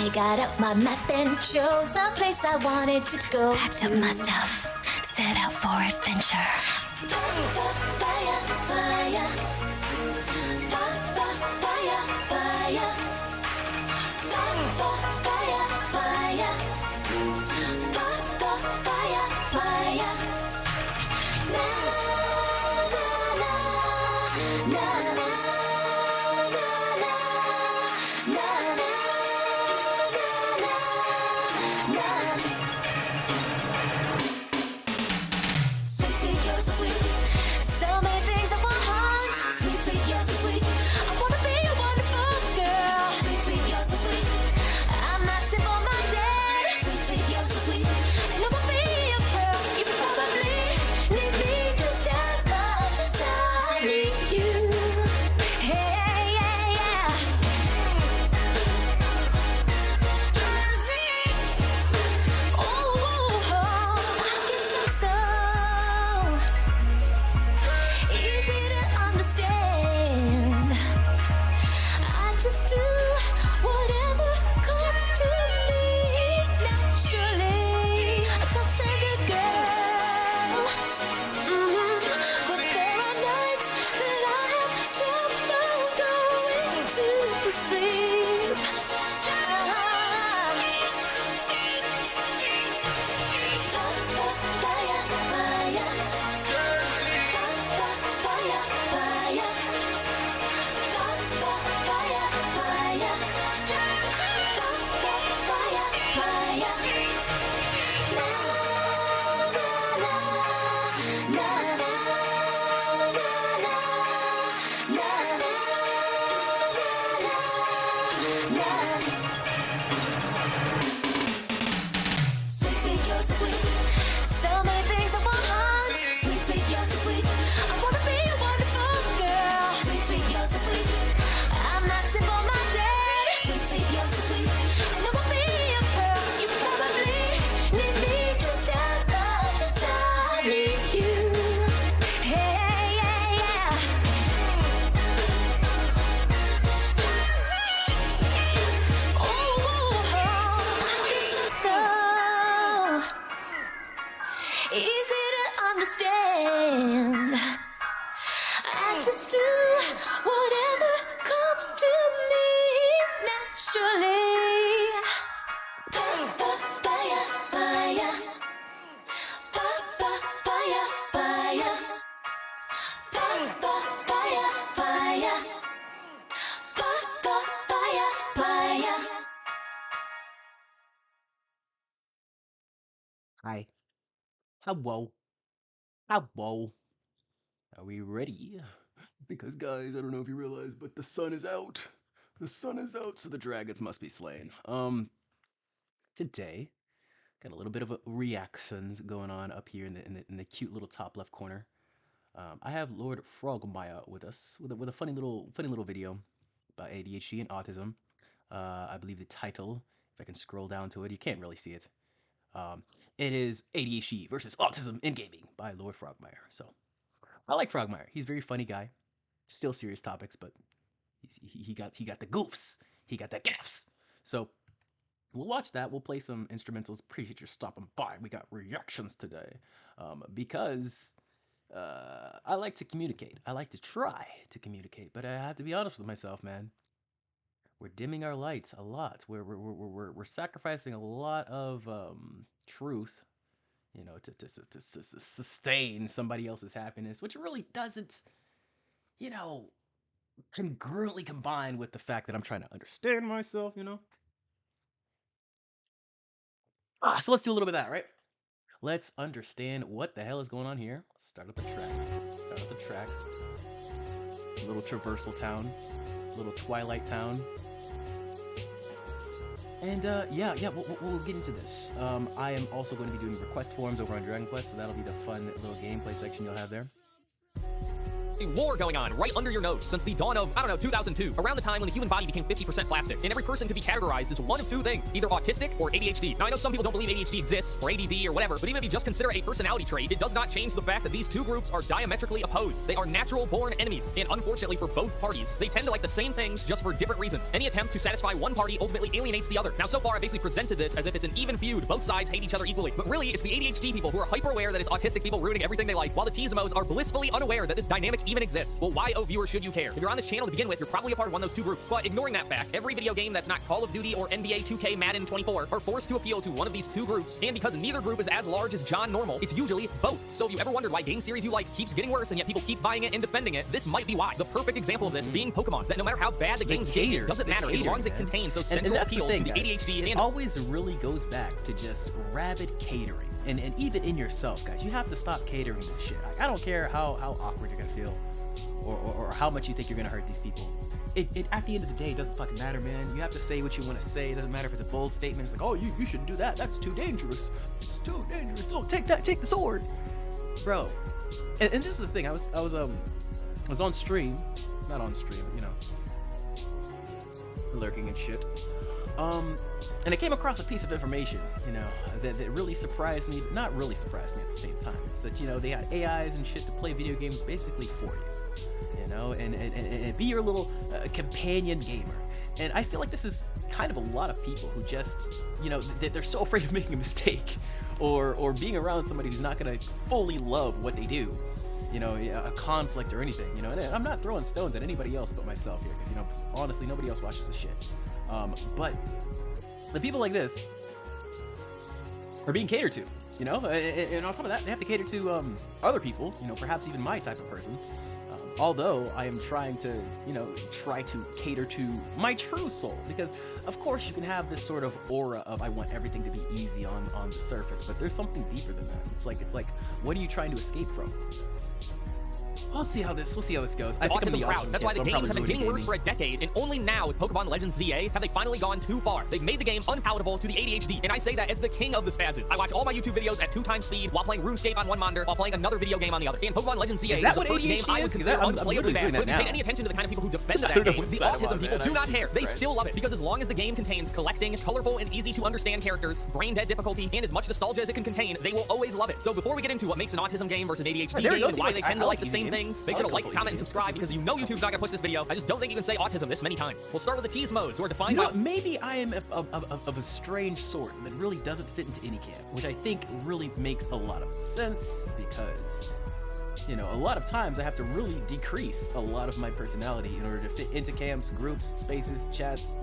I got up my map and chose a place I wanted to go. Packed up my stuff, set out for adventure. Papaya, papaya, papaya, papaya, papaya, papaya, papaya, papaya. Na na na na na na na na na na. Sweet, sweet, you're so sweet. So many things I want. Sweet, sweet, you're so sweet. I wanna be a wonderful girl. Sweet, sweet, you're so sweet. I'm not simple-minded. Sweet, sweet, you're so sweet. And I will be a pearl. You probably need me just as much as I need you. Hey, yeah, yeah. Oh, I guess I'm so easy to understand. I just do whatever comes to me naturally. A self-centered girl. But there are nights that I have trouble going to sleep. Papaya, papaya, papaya, papaya, papaya, papaya, papaya, papaya. Na na na na na na na na na. Sweet, sweet, you're so sweet. So many things I want. Sweet, sweet, you're so sweet. I wanna be a wonderful girl. Sweet, sweet, you're so sweet. I'm not simple-minded. Sweet, sweet, you're so sweet. And I will be a pearl. You probably need me just as much as I need you. Hey, yeah, yeah. So easy to understand. I just do whatever comes to me naturally. Papaya, papaya, papaya, papaya, papaya, papaya, papaya, papaya. Hi. Hello. Hello. Are we ready? Because, guys, I don't know if you realize, but the sun is out. The sun is out, so the dragons must be slain. Today, got a little bit of a reactions going on up here in the cute little top left corner. I have Lord Frogmire with us with a funny little video about ADHD and autism. I believe the title, if I can scroll down to it, you can't really see it. Um, it is ADHD versus autism in gaming by Lord Frogmire. So I like Frogmire. He's a very funny guy. Still serious topics, but he got the goofs. He got the gaffs. So we'll watch that. We'll play some instrumentals. Appreciate you stopping by. We got reactions today because I like to communicate. I like to try to communicate, but I have to be honest with myself, man. We're dimming our lights a lot. We're sacrificing a lot of truth, to sustain somebody else's happiness, which really doesn't, you know, congruently combine with the fact that I'm trying to understand myself. So let's do a little bit of that, right? Let's understand what the hell is going on here. Let's start up the tracks. Start up the tracks. Little traversal town, little twilight town. And yeah, we'll get into this. I am also going to be doing request forms over on Dragon Quest, so that'll be the fun little gameplay section you'll have there. a war going on right under your nose since the dawn of, I don't know, 2002, around the time when the human body became 50% plastic, and every person could be categorized as one of two things, either autistic or ADHD. Now, I know some people don't believe ADHD exists, or ADD, or whatever, but even if you just consider a personality trait, it does not change the fact that these two groups are diametrically opposed. They are natural-born enemies, and unfortunately for both parties, they tend to like the same things just for different reasons. Any attempt to satisfy one party ultimately alienates the other. Now, so far, I basically presented this as if it's an even feud. Both sides hate each other equally, but really, it's the ADHD people who are hyper-aware that it's autistic people ruining everything they like, while the Tizmos are blissfully unaware that this dynamic even exists. Well, why, oh viewer, should you care? If you're on this channel to begin with, you're probably a part of one of those two groups. But ignoring that fact, every video game that's not Call of Duty or NBA 2K Madden 24 are forced to appeal to one of these two groups, and because neither group is as large as John Normal, it's usually both. So if you ever wondered why game series you like keeps getting worse and yet people keep buying it and defending it, this might be why. The perfect example of this being Pokemon, that no matter how bad the game's game, it doesn't matter as long as it contains those central appeals to the ADHD. It always really goes back to just rabid catering, and even in yourself, guys, you have to stop catering this shit. I don't care how awkward you're gonna feel, or how much you think you're gonna hurt these people. It at the end of the day, it doesn't fucking matter, man. You have to say what you want to say. It doesn't matter if it's a bold statement. It's like, oh, you shouldn't do that. That's too dangerous. It's too dangerous. Don't take that. Take the sword, bro. And this is the thing. I was on stream, not on stream, you know, lurking and shit. And I came across a piece of information, you know, that really surprised me, but not really surprised me at the same time. It's that, you know, they had AIs and shit to play video games basically for you know, and be your little companion gamer. And I feel like this is kind of a lot of people who just, you know, they're so afraid of making a mistake or being around somebody who's not going to fully love what they do. You know, a conflict or anything, you know, and I'm not throwing stones at anybody else but myself here, because, you know, honestly, nobody else watches this shit. But the people like this are being catered to, you know, and on top of that, they have to cater to other people, you know, perhaps even my type of person. Although I am trying to, you know, cater to my true soul, because of course you can have this sort of aura of I want everything to be easy on the surface, but there's something deeper than that. It's like, what are you trying to escape from? We'll see how this goes. I think I'm the crowd. That's why the games have been getting worse for a decade, and only now with Pokemon Legends ZA have they finally gone too far. They've made the game unpalatable to the ADHD, and I say that as the king of the spazzes. I watch all my YouTube videos at 2x speed while playing RuneScape on one monitor while playing another video game on the other. And Pokemon Legends ZA is the first game I would consider unplayably bad. But if you pay any attention to the kind of people who defend that game, the autism people do not care. They still love it, because as long as the game contains collecting, colorful, and easy to understand characters, brain-dead difficulty, and as much nostalgia as it can contain, they will always love it. So before we get into what makes an autism game versus an ADHD game and why they tend to like the same things, make sure to like, comment, and subscribe, because you know YouTube's not gonna push this video. I just don't think you can say autism this many times. We'll start with the Tizmos, who are defined by... Maybe I am of a strange sort that really doesn't fit into any camp, which I think really makes a lot of sense, because, you know, a lot of times I have to really decrease a lot of my personality in order to fit into camps, groups, spaces, chats.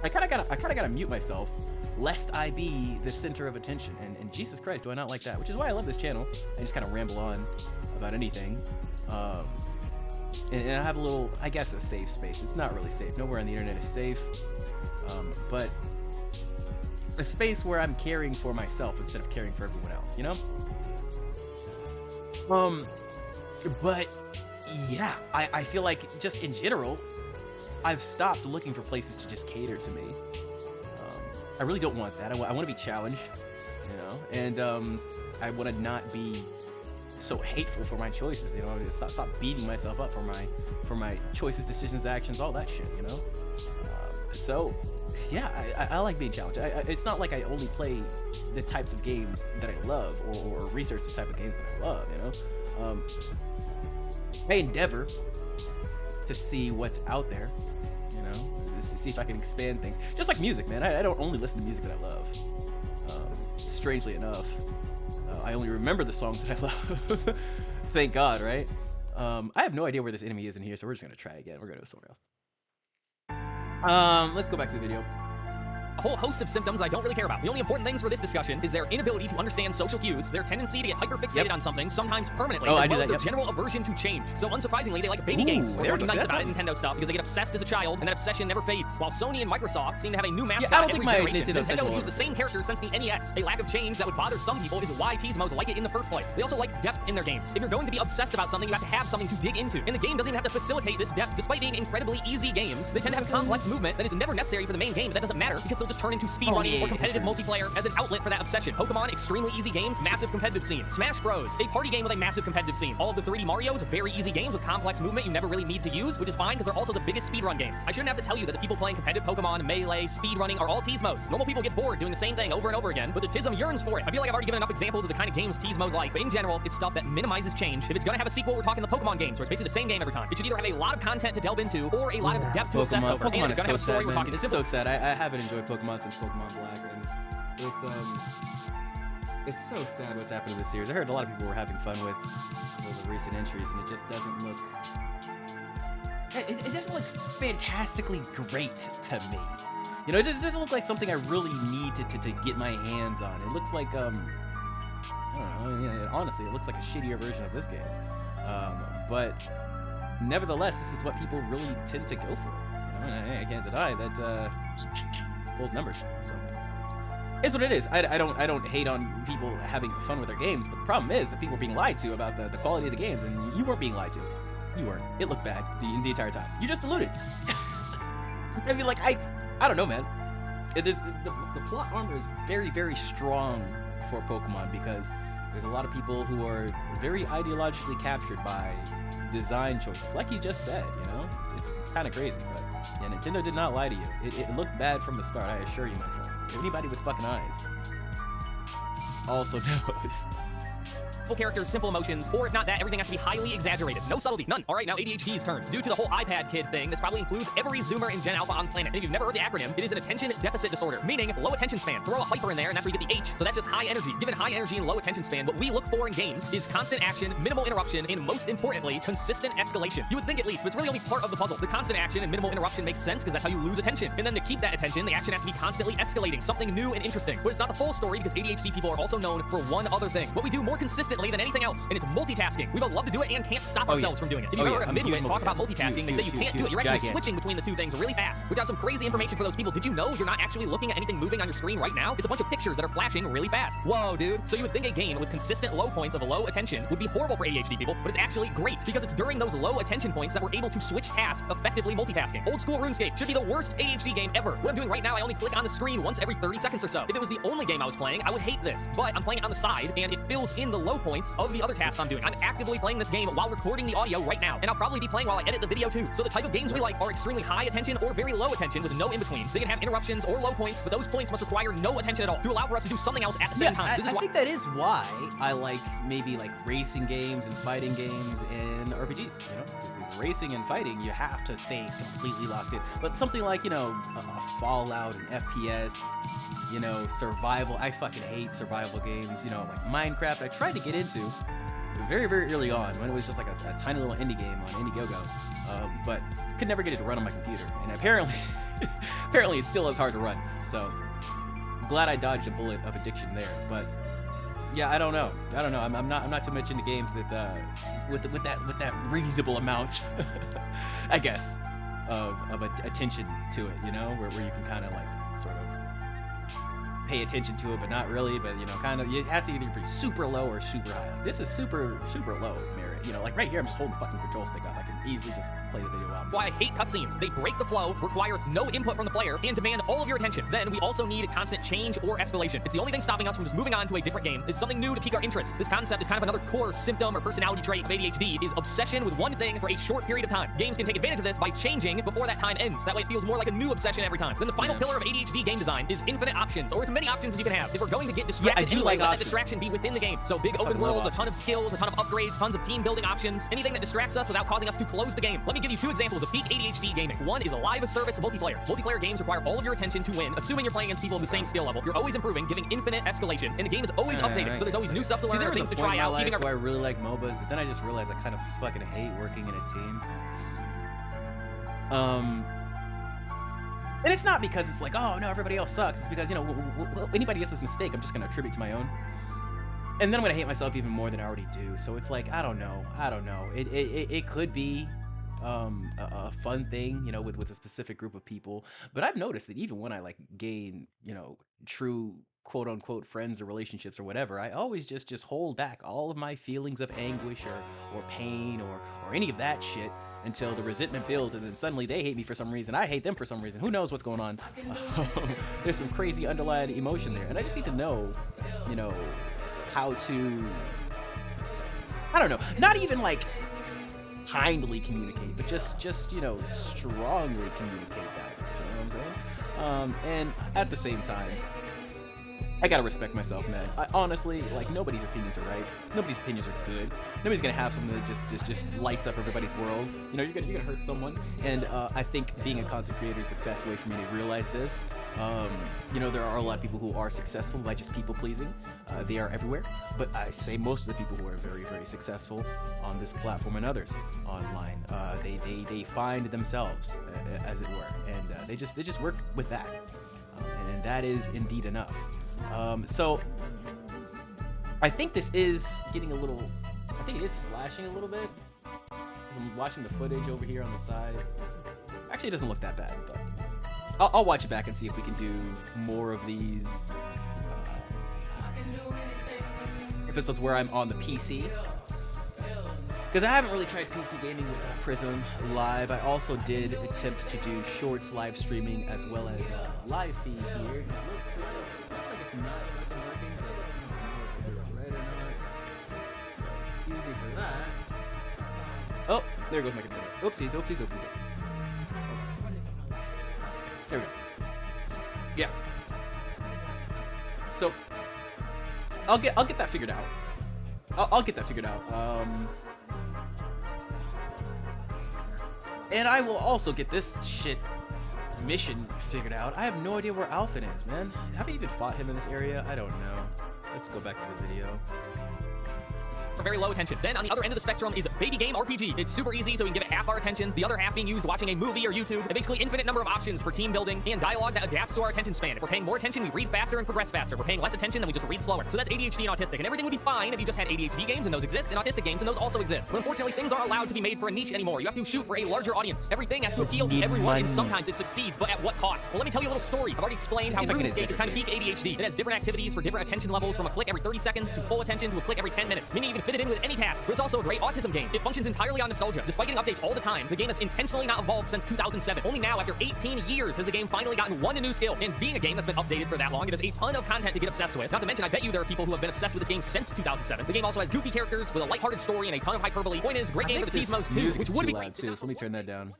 I kinda gotta mute myself, lest I be the center of attention, and Jesus Christ, do I not like that, which is why I love this channel. I just kind of ramble on about anything. And I have a little, I guess, a safe space. It's not really safe. Nowhere on the internet is safe. But a space where I'm caring for myself instead of caring for everyone else, you know? But yeah, I feel like just in general, I've stopped looking for places to just cater to me. I really don't want that. I want to be challenged, you know? And I want to not be so hateful for my choices, you know? Stop beating myself up for my choices, decisions, actions, all that shit, you know? So yeah, I like being challenged. It's not like I only play the types of games that I love, or research the type of games that I love, you know? I endeavor to see what's out there, you know, to see if I can expand things. Just like music, man. I don't only listen to music that I love. Strangely enough, I only remember the songs that I love. Thank God, right? I have no idea where this enemy is in here, so we're just gonna try again. We're gonna go somewhere else. Let's go back to the video. A whole host of symptoms I don't really care about. The only important things for this discussion is their inability to understand social cues, their tendency to get hyperfixated on something, sometimes permanently, as well as their general aversion to change. So unsurprisingly, they like baby games. They're nice about Nintendo stuff because they get obsessed as a child, and that obsession never fades. While Sony and Microsoft seem to have a new mascot every generation, Nintendo has used the same characters since the NES. A lack of change that would bother some people is why Tizmos like it in the first place. They also like depth in their games. If you're going to be obsessed about something, you have to have something to dig into. And the game doesn't even have to facilitate this depth. Despite being incredibly easy games, they tend to have complex movement that is never necessary for the main game, but that doesn't matter because they'll just turn into speedrunning yeah, or competitive it's multiplayer as an outlet for that obsession. Pokemon, extremely easy games, massive competitive scene. Smash Bros, a party game with a massive competitive scene. All of the 3D Marios, very easy games with complex movement you never really need to use, which is fine because they're also the biggest speedrun games. I shouldn't have to tell you that the people playing competitive Pokemon, Melee, speedrunning are all Teasmos. Normal people get bored doing the same thing over and over again, but the Tism yearns for it. I feel like I've already given enough examples of the kind of games Teasmos like, but in general, it's stuff that minimizes change. If it's gonna have a sequel, we're talking the Pokemon games, where it's basically the same game every time. It should either have a lot of content to delve into or a lot of depth to obsess over. And it's gonna have a story. We're talking it's simple. so sad. I haven't enjoyed Pokemon since Pokemon Black, and it's so sad what's happened to this series. I heard a lot of people were having fun with the recent entries, and it just doesn't look. It doesn't look fantastically great to me. You know, it just doesn't look like something I really need to get my hands on. It looks like I don't know. Honestly, it looks like a shittier version of this game. But nevertheless, this is what people really tend to go for. You know, and I can't deny that pulls numbers. So it's what it is. I don't hate on people having fun with their games, but the problem is that people are being lied to about the quality of the games, and you weren't being lied to. You weren't. It looked bad the entire time. You just alluded. I mean, like I don't know, man. The plot armor is very, very strong for Pokemon because there's a lot of people who are very ideologically captured by design choices, like he just said. You know, it's kind of crazy, but yeah, Nintendo did not lie to you. It looked bad from the start. I assure you, my friend. Anybody with fucking eyes also knows. Characters, simple emotions, or if not that, everything has to be highly exaggerated. No subtlety, none. All right, now ADHD's turn. Due to the whole iPad kid thing, this probably includes every Zoomer and Gen Alpha on planet. And if you've never heard the acronym, it is an attention deficit disorder, meaning low attention span. Throw a hyper in there, and that's where you get the H. So that's just high energy. Given high energy and low attention span, what we look for in games is constant action, minimal interruption, and most importantly, consistent escalation. You would think at least, but it's really only part of the puzzle. The constant action and minimal interruption makes sense because that's how you lose attention. And then to keep that attention, the action has to be constantly escalating, something new and interesting. But it's not the full story because ADHD people are also known for one other thing. What we do more consistently than anything else, and it's multitasking. We both love to do it and can't stop ourselves from doing it. If you've ever heard a midwit talk about multitasking, they say you can't do it. You're actually switching between the two things really fast. Which has some crazy information for those people. Did you know you're not actually looking at anything moving on your screen right now? It's a bunch of pictures that are flashing really fast. Whoa, dude. So you would think a game with consistent low points of low attention would be horrible for ADHD people, but it's actually great because it's during those low attention points that we're able to switch tasks effectively multitasking. Old school RuneScape should be the worst ADHD game ever. What I'm doing right now, I only click on the screen once every 30 seconds or so. If it was the only game I was playing, I would hate this, but I'm playing it on the side and it fills in the low points of the other tasks I'm doing. I'm actively playing this game while recording the audio right now, and I'll probably be playing while I edit the video too. So the type of games we like are extremely high attention or very low attention with no in between. They can have interruptions or low points, but those points must require no attention at all to allow for us to do something else at the same time. I think that is why I like maybe like racing games and fighting games and RPGs. You know, because racing and fighting, you have to stay completely locked in. But something like, you know, a Fallout, an FPS, you know, survival. I fucking hate survival games. You know, like Minecraft. I tried to get into very, very early on when it was just like a tiny little indie game on Indiegogo, but could never get it to run on my computer. And apparently it still is hard to run. So glad I dodged a bullet of addiction there. But yeah, I don't know. I'm not too much into games that with that reasonable amount, I guess, of attention to it. You know, where you can kind of like sort of pay attention to it, but not really. But you know, kind of, it has to either be super low or super high. This is super low merit. You know, like right here, I'm just holding the fucking control stick up. I can easily just play the video out. Why I hate cutscenes. They break the flow, require no input from the player, and demand all of your attention. Then we also need constant change or escalation. It's the only thing stopping us from just moving on to a different game. Is something new to pique our interest. This concept is kind of another core symptom or personality trait of ADHD, is obsession with one thing for a short period of time. Games can take advantage of this by changing before that time ends. That way it feels more like a new obsession every time. Then the final pillar of ADHD game design is infinite options, or as many options as you can have. If we're going to get distracted anyway, let that distraction be within the game. So big open worlds, a ton of skills, a ton of upgrades, tons of team building options, anything that distracts us without causing us to close the game. Let me give you two examples of peak ADHD gaming. One is a live service multiplayer. Multiplayer games require all of your attention to win, assuming you're playing against people of the same skill level. You're always improving, giving infinite escalation, and the game is always updated, so there's always new stuff to learn, things to try out. Where I really like MOBAs, but then I just realized I kind of fucking hate working in a team. And it's not because it's like, oh no, everybody else sucks. It's because, you know, anybody else's mistake, I'm just gonna attribute to my own. And then I'm gonna hate myself even more than I already do. So it's like, I don't know. It could be a fun thing, you know, with a specific group of people. But I've noticed that even when I like gain, you know, true quote unquote friends or relationships or whatever, I always just hold back all of my feelings of anguish or pain or any of that shit until the resentment builds, and then suddenly they hate me for some reason, I hate them for some reason. Who knows what's going on? There's some crazy underlying emotion there, and I just need to know, you know, how to, I don't know, not even like kindly communicate, but just you know, strongly communicate that. You know what I'm saying? And at the same time, I gotta respect myself, man. I honestly, like, nobody's opinions are right. Nobody's opinions are good. Nobody's gonna have something that just lights up everybody's world. You know, you're gonna hurt someone. And I think being a content creator is the best way for me to realize this. You know, there are a lot of people who are successful by just people pleasing. They are everywhere. But I say most of the people who are very, very successful on this platform and others online, they find themselves, as it were, and they just work with that, and that is indeed enough. So I think this is getting a little, I think it is flashing a little bit. I'm watching the footage over here on the side. Actually, it doesn't look that bad, but I'll watch it back and see if we can do more of these episodes where I'm on the PC. Because I haven't really tried PC gaming with Prism Live. I also did attempt to do shorts live streaming as well as live feed here. It looks like it's not fucking working. I don't know if it's right or not. So excuse me for that. Oh, there goes my computer. Oopsies, oopsies, oopsies, oopsies. There we go. Yeah. So I'll get that figured out. I'll get that figured out. And I will also get this shit mission figured out. I have no idea where Alphen is, man. Have I even fought him in this area? I don't know. Let's go back to the video. For very low attention. Then on the other end of the spectrum is baby game RPG. It's super easy, so we can give it half our attention, the other half being used watching a movie or YouTube, and basically infinite number of options for team building and dialogue that adapts to our attention span. If we're paying more attention, we read faster and progress faster. If we're paying less attention, then we just read slower. So that's ADHD and autistic, and everything would be fine if you just had ADHD games, and those exist, and autistic games, and those also exist. But unfortunately, things aren't allowed to be made for a niche anymore. You have to shoot for a larger audience. Everything has to appeal to everyone, and sometimes it succeeds, but at what cost? Well, let me tell you a little story. I've already explained how RuneScape is kind of peak ADHD. It has different activities for different attention levels, from a click every 30 seconds to full attention to a click every 10 minutes, meaning you can fit it in with any task. But it's also a great autism game. It functions entirely on nostalgia. Despite getting updates all the time, the game has intentionally not evolved since 2007. Only now, after 18 years, has the game finally gotten one new skill. And being a game that's been updated for that long, it has a ton of content to get obsessed with. Not to mention, I bet you there are people who have been obsessed with this game since 2007. The game also has goofy characters with a lighthearted story and a ton of hyperbole. Point is, great game for the T-Mos too, which would be great too. So let me turn that down.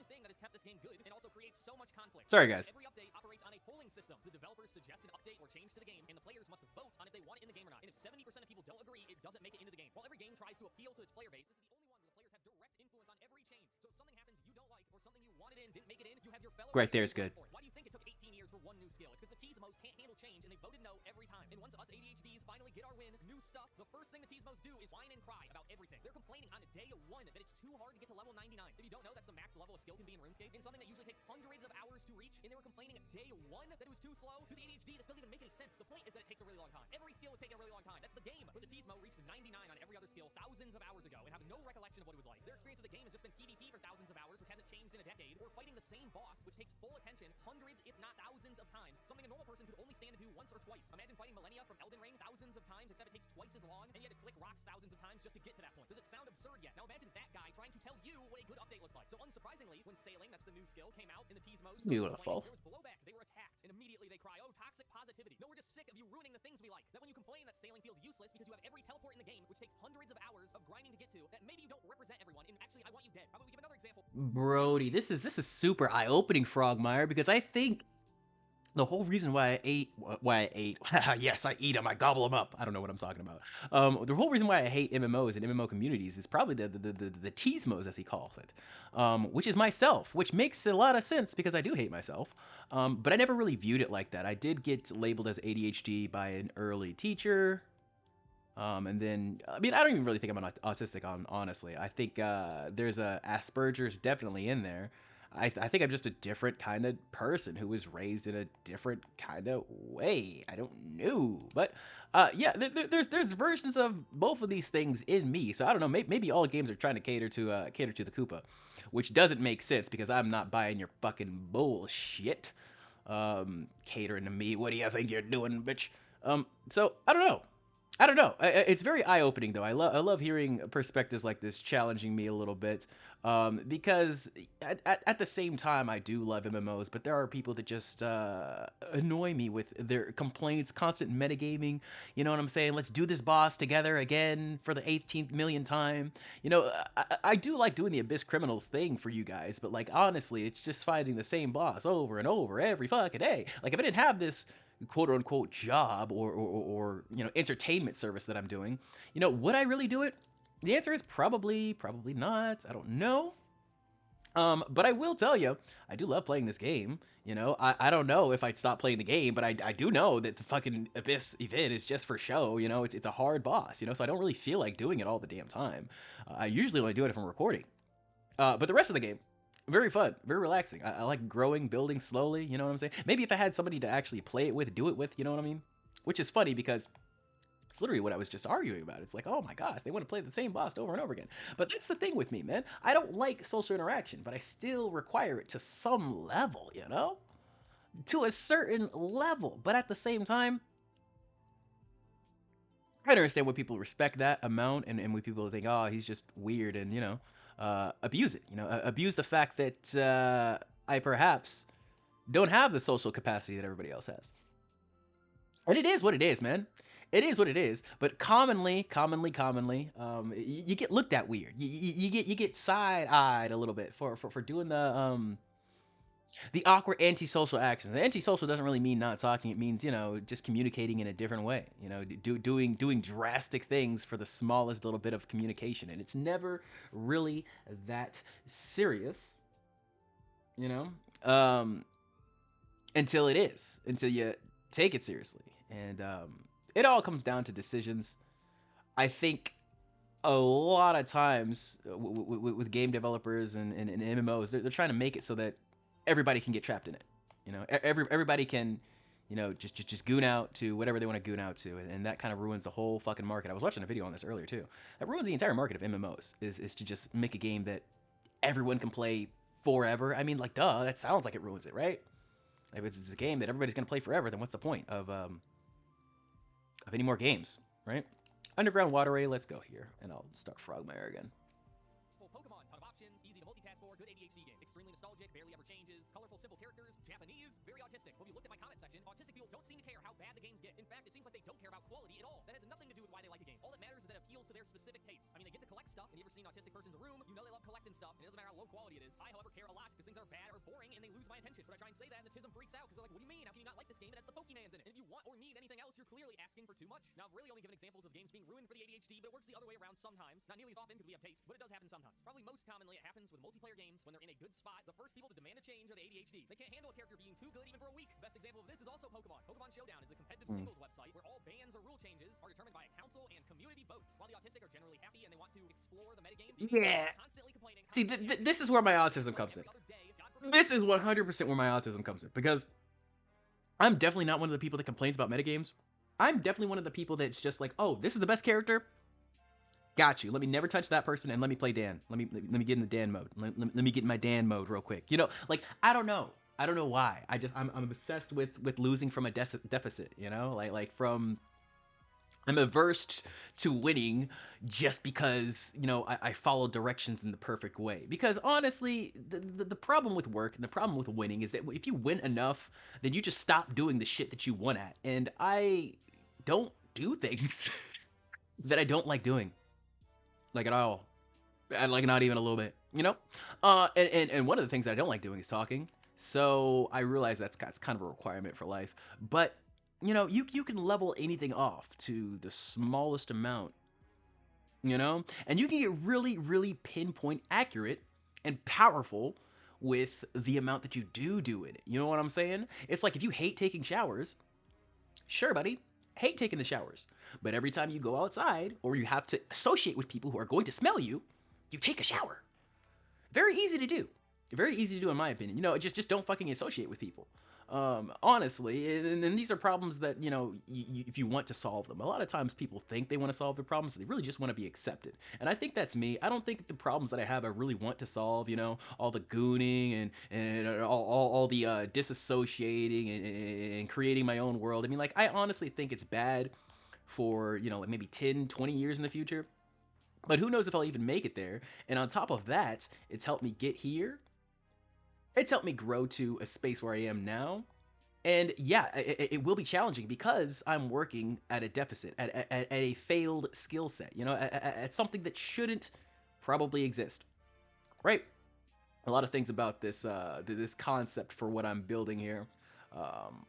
Conflict. Sorry, guys. Every update operates on a polling system. The developers suggest an update or change to the game, and the players must vote on if they want it in the game or not. And if 70% of people don't agree, it doesn't make it into the game. While every game tries to appeal to its player base, this is the only one where the players have direct influence on every change. So if something happens you don't like, or something you wanted in didn't make it in, you have your fellow Right there is good. Why do you think it took 18 years for one new skill? It's because the T-Mos can't handle change, and they voted no every time. And once us ADHDs finally get our win, new stuff, the first thing the T-Mos do is whine and cry about everything. They're complaining on day one that it's too hard to get to level 99. If you don't know, that's the max level a skill can be in RuneScape, and something that usually takes hundreds of hours to reach, and they were complaining day one that it was too slow. To the ADHD, that doesn't even make any sense. The point is that it takes a really long time. Every skill is taking a really long time. That's the game. Where the T-Mo reached 99 on every other skill thousands of hours ago and have no recollection of what it was like. Their experience of the game has just been PvP for thousands of hours, which hasn't changed in a decade, or fighting the same boss, which takes full attention hundreds, if not thousands of times. Something a normal person could only stand to do once or twice. Imagine fighting Millennia from Elden Ring thousands of times, except it takes twice as long, and you had to click rocks thousands of times just to get to that point. Does it sound absurd yet? Now imagine that guy trying to tell you what a good update looks like. So unsurprisingly, when sailing, that's the new skill, came out in the T-Mos, Knew it would fall. there was blowback. They were attacked, and immediately they cry, oh, toxic positivity. No, we're just sick of you ruining the things we like. That when you complain that sailing feels useless because you have every teleport in the game, which takes hundreds of hours of grinding to get to, that maybe you don't represent everyone, and actually, I want you dead. How about we give another example? Brody, this is super eye-opening, Frogmire, because I think the whole reason why I ate, yes, I eat them, I gobble them up. I don't know what I'm talking about. The whole reason why I hate MMOs and MMO communities is probably the T-Mos, as he calls it, which is myself, which makes a lot of sense because I do hate myself. But I never really viewed it like that. I did get labeled as ADHD by an early teacher. And then, I mean, I don't even really think I'm autistic, honestly. I think there's a Asperger's definitely in there. I think I'm just a different kind of person who was raised in a different kind of way. I don't know, but yeah, there's versions of both of these things in me. So I don't know. Maybe all games are trying to cater to the Koopa, which doesn't make sense because I'm not buying your fucking bullshit. Catering to me. What do you think you're doing, bitch? So I don't know. I don't know. It's very eye-opening though. I love hearing perspectives like this challenging me a little bit, because at the same time I do love MMOs, but there are people that just annoy me with their complaints, constant metagaming. You know what I'm saying? Let's do this boss together again for the 18th million time. You know, I do like doing the Abyss Criminals thing for you guys, but like honestly, it's just fighting the same boss over and over every fucking day. Like if I didn't have this quote unquote job or you know entertainment service that I'm doing, you know, would I really do it? The answer is probably not. I don't know. But I will tell you, I do love playing this game. You know, I don't know if I'd stop playing the game, but I do know that the fucking Abyss event is just for show. You know, it's a hard boss. You know, so I don't really feel like doing it all the damn time. I usually only do it if I'm recording. But the rest of the game, very fun, very relaxing. I like growing, building slowly, you know what I'm saying? Maybe if I had somebody to actually play it with, do it with, you know what I mean? Which is funny because it's literally what I was just arguing about. It's like, oh my gosh, they want to play the same boss over and over again. But that's the thing with me, man. I don't like social interaction, but I still require it to some level, you know? To a certain level. But at the same time, I understand when people respect that amount and when people think, oh, he's just weird and, you know, abuse it. You know, abuse the fact that I perhaps don't have the social capacity that everybody else has. And it is what it is, man. It is what it is. But commonly, you get looked at weird. You get side-eyed a little bit for doing the awkward antisocial actions. The antisocial doesn't really mean not talking. It means, you know, just communicating in a different way. You know, doing drastic things for the smallest little bit of communication. And it's never really that serious, you know, until it is, until you take it seriously. And it all comes down to decisions. I think a lot of times with game developers and MMOs, they're trying to make it so that everybody can get trapped in it. You know, everybody can, you know, just goon out to whatever they want to goon out to, and that kind of ruins the whole fucking market. I was watching a video on this earlier too. That ruins the entire market of MMOs. Is to just make a game that everyone can play forever. I mean, like, duh, that sounds like it ruins it, right? If it's a game that everybody's gonna play forever, then what's the point of any more games, right? Underground Waterway, let's go here, and I'll start Frogmire again. Pokemon, ton of options, easy to multitask for, good ADHD game. Extremely nostalgic, barely ever changes, colorful, simple characters, Japanese, very autistic. When you looked at my comment section, autistic people don't seem to care how bad the games get. In fact, it seems like they don't care about quality at all. That has nothing to do with why they like a game. All that matters is that it appeals to their specific tastes. I mean, they get to collect stuff, and you ever seen an autistic person's room, you know they love collecting stuff, and it doesn't matter how low quality it is. I, however, care a lot because things are bad or boring, and they lose my attention. But I try and say that, and the tism freaks out because they're like, what do you mean? How can you not like this game? It has the Pokemans in it. And if you want or need anything else, you're clearly asking for too much. Now, I've really only given examples of games being ruined for the ADHD, but it works the other way around sometimes. Not nearly as often because we have taste, but it does happen sometimes. Probably most commonly it happens with multiplayer games when they're in a good spot. The first people to demand a change are the ADHD. They can't handle a character being too good even for a week. Best example of this is also Pokemon. Pokemon Showdown is a competitive singles website where all bans or rule changes are determined by a council and community votes. While the autistic are generally happy and they want to explore the metagame, Yeah. constantly complaining. See, this is where my autism comes in. This is 100% where my autism comes in, because I'm definitely not one of the people that complains about metagames. I'm definitely one of the people that's just like, oh, this is the best character. Got you. Let me never touch that person and let me play Dan. Let me get in the Dan mode. Let me get in my Dan mode real quick. You know, like, I don't know why. I'm obsessed with losing from a deficit. You know, like from. I'm averse to winning just because, you know, I follow directions in the perfect way. Because honestly, the problem with work and the problem with winning is that if you win enough, then you just stop doing the shit that you won at. And I don't do things that I don't like doing. Like at all. Like not even a little bit, you know? And one of the things that I don't like doing is talking. So I realize that's kind of a requirement for life. But you know, you can level anything off to the smallest amount, you know? And you can get really, really pinpoint accurate and powerful with the amount that you do in it. You know what I'm saying? It's like if you hate taking showers, sure, buddy, hate taking the showers. But every time you go outside or you have to associate with people who are going to smell you, you take a shower. Very easy to do. Very easy to do in my opinion. You know, just don't fucking associate with people. Honestly, and these are problems that, you know, if you want to solve them, a lot of times people think they want to solve their problems, they really just want to be accepted. And I think that's me. I don't think the problems that I have I really want to solve, you know, all the gooning and all the disassociating and creating my own world. I mean, like, I honestly think it's bad for, you know, like maybe 10, 20 years in the future. But who knows if I'll even make it there. And on top of that, it's helped me get here. It's helped me grow to a space where I am now. And yeah, it will be challenging because I'm working at a deficit, at a failed skill set, you know, at something that shouldn't probably exist, right? A lot of things about this concept for what I'm building here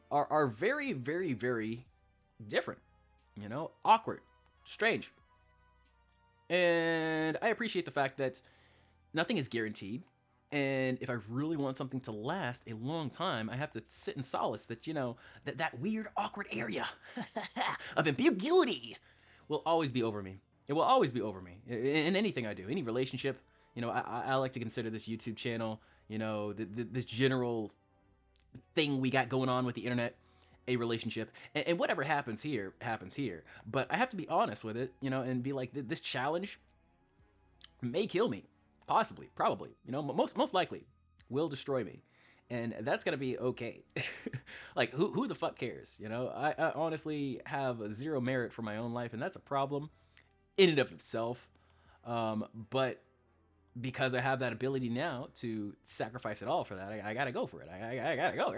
are very, very, very different, you know, awkward, strange. And I appreciate the fact that nothing is guaranteed. And if I really want something to last a long time, I have to sit in solace that, you know, that weird, awkward area of ambiguity will always be over me. It will always be over me in anything I do, any relationship. You know, I like to consider this YouTube channel, you know, this general thing we got going on with the internet, a relationship. And whatever happens here, happens here. But I have to be honest with it, you know, and be like, this challenge may kill me. Possibly, probably, you know, most likely will destroy me. And that's gonna be okay. Like, who the fuck cares? You know, I honestly have zero merit for my own life, and that's a problem in and of itself. But because I have that ability now to sacrifice it all for that, I gotta go for it. I gotta go